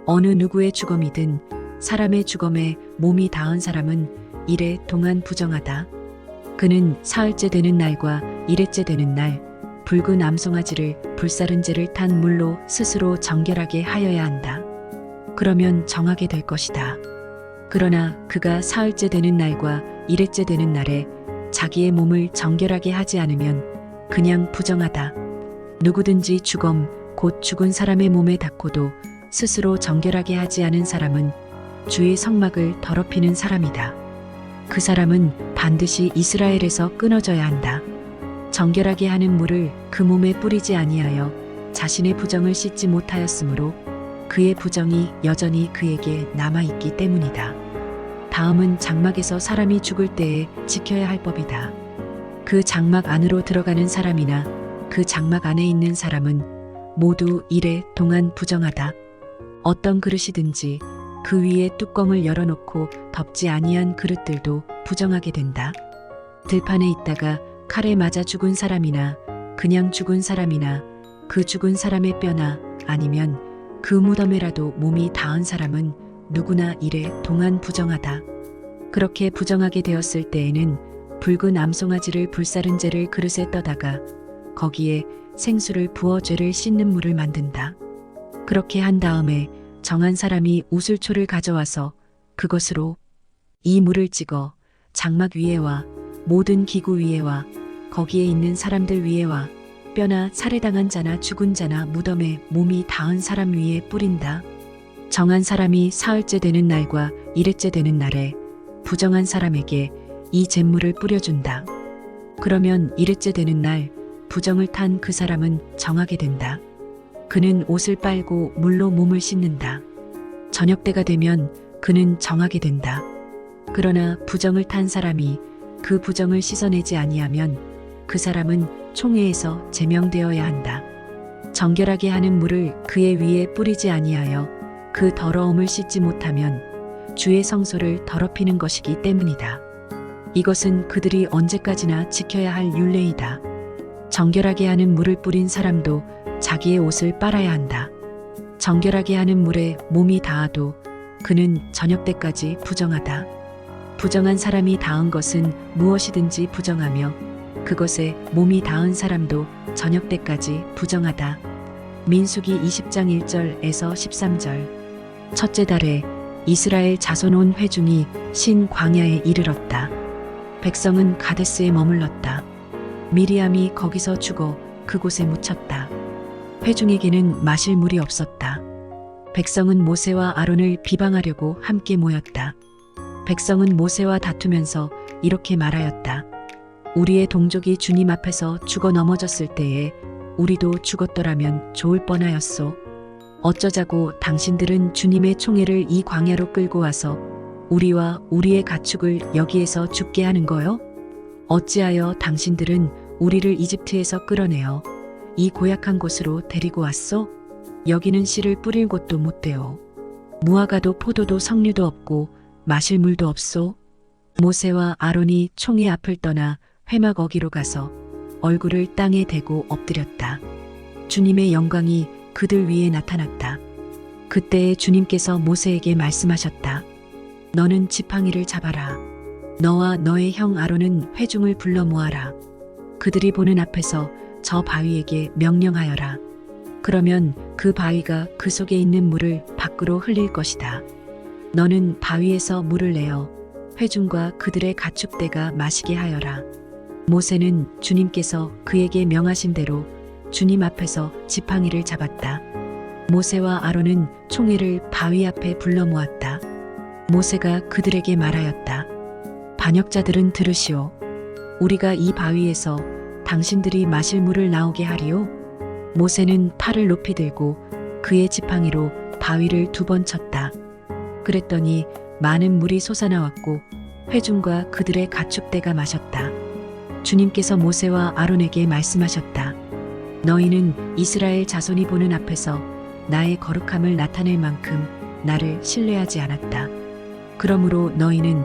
어느 누구의 주검이든 사람의 주검에 몸이 닿은 사람은 이래 동안 부정하다. 그는 사흘째 되는 날과 일회째 되는 날 붉은 암송아지를 불사른 재를 탄 물로 스스로 정결하게 하여야 한다. 그러면 정하게 될 것이다. 그러나 그가 사흘째 되는 날과 일회째 되는 날에 자기의 몸을 정결하게 하지 않으면 그냥 부정하다. 누구든지 주검 곧 죽은 사람의 몸에 닿고도 스스로 정결하게 하지 않은 사람은 주의 성막을 더럽히는 사람이다. 그 사람은 반드시 이스라엘에서 끊어져야 한다. 정결하게 하는 물을 그 몸에 뿌리지 아니하여 자신의 부정을 씻지 못하였으므로 그의 부정이 여전히 그에게 남아있기 때문이다. 다음은 장막에서 사람이 죽을 때에 지켜야 할 법이다. 그 장막 안으로 들어가는 사람이나 그 장막 안에 있는 사람은 모두 이래 동안 부정하다. 어떤 그릇이든지 그 위에 뚜껑을 열어놓고 덮지 아니한 그릇들도 부정하게 된다. 들판에 있다가 칼에 맞아 죽은 사람이나 그냥 죽은 사람이나 그 죽은 사람의 뼈나 아니면 그 무덤에라도 몸이 닿은 사람은 누구나 이래 동안 부정하다. 그렇게 부정하게 되었을 때에는 붉은 암송아지를 불사른 재를 그릇에 떠다가 거기에 생수를 부어 죄를 씻는 물을 만든다. 그렇게 한 다음에 정한 사람이 우슬초를 가져와서 그것으로 이 물을 찍어 장막 위에와 모든 기구 위에와 거기에 있는 사람들 위에와 뼈나 살해당한 자나 죽은 자나 무덤에 몸이 닿은 사람 위에 뿌린다. 정한 사람이 사흘째 되는 날과 일회째 되는 날에 부정한 사람에게 이 잿물을 뿌려준다. 그러면 일회째 되는 날 부정을 탄 그 사람은 정하게 된다. 그는 옷을 빨고 물로 몸을 씻는다. 저녁 때가 되면 그는 정하게 된다. 그러나 부정을 탄 사람이 그 부정을 씻어내지 아니하면 그 사람은 총회에서 제명되어야 한다. 정결하게 하는 물을 그의 위에 뿌리지 아니하여 그 더러움을 씻지 못하면 주의 성소를 더럽히는 것이기 때문이다. 이것은 그들이 언제까지나 지켜야 할 율례이다. 정결하게 하는 물을 뿌린 사람도 자기의 옷을 빨아야 한다. 정결하게 하는 물에 몸이 닿아도 그는 저녁 때까지 부정하다. 부정한 사람이 닿은 것은 무엇이든지 부정하며 그것에 몸이 닿은 사람도 저녁 때까지 부정하다. 민수기 20장 1절에서 13절. 첫째 달에 이스라엘 자손 온 회중이 신 광야에 이르렀다. 백성은 가데스에 머물렀다. 미리암이 거기서 죽어 그곳에 묻혔다. 회중에게는 마실 물이 없었다. 백성은 모세와 아론을 비방하려고 함께 모였다. 백성은 모세와 다투면서 이렇게 말하였다. 우리의 동족이 주님 앞에서 죽어 넘어졌을 때에 우리도 죽었더라면 좋을 뻔하였소. 어쩌자고 당신들은 주님의 총애를 이 광야로 끌고 와서 우리와 우리의 가축을 여기에서 죽게 하는 거요? 어찌하여 당신들은 우리를 이집트에서 끌어내어 이 고약한 곳으로 데리고 왔소? 여기는 씨를 뿌릴 곳도 못 되오. 무화과도 포도도 석류도 없고 마실 물도 없소. 모세와 아론이 총의 앞을 떠나 회막 어기로 가서 얼굴을 땅에 대고 엎드렸다. 주님의 영광이 그들 위에 나타났다. 그때에 주님께서 모세에게 말씀하셨다. 너는 지팡이를 잡아라. 너와 너의 형 아론은 회중을 불러 모아라. 그들이 보는 앞에서 저 바위에게 명령하여라. 그러면 그 바위가 그 속에 있는 물을 밖으로 흘릴 것이다. 너는 바위에서 물을 내어 회중과 그들의 가축대가 마시게 하여라. 모세는 주님께서 그에게 명하신 대로 주님 앞에서 지팡이를 잡았다. 모세와 아론은 총회를 바위 앞에 불러 모았다. 모세가 그들에게 말하였다. 반역자들은 들으시오. 우리가 이 바위에서 당신들이 마실 물을 나오게 하리요? 모세는 팔을 높이 들고 그의 지팡이로 바위를 2번 쳤다. 그랬더니 많은 물이 솟아나왔고 회중과 그들의 가축대가 마셨다. 주님께서 모세와 아론에게 말씀하셨다. 너희는 이스라엘 자손이 보는 앞에서 나의 거룩함을 나타낼 만큼 나를 신뢰하지 않았다. 그러므로 너희는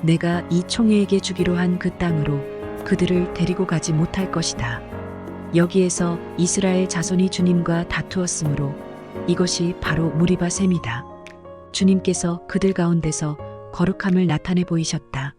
내가 이 총회에게 주기로 한 그 땅으로 그들을 데리고 가지 못할 것이다. 여기에서 이스라엘 자손이 주님과 다투었으므로 이것이 바로 무리바 셈이다. 주님께서 그들 가운데서 거룩함을 나타내 보이셨다.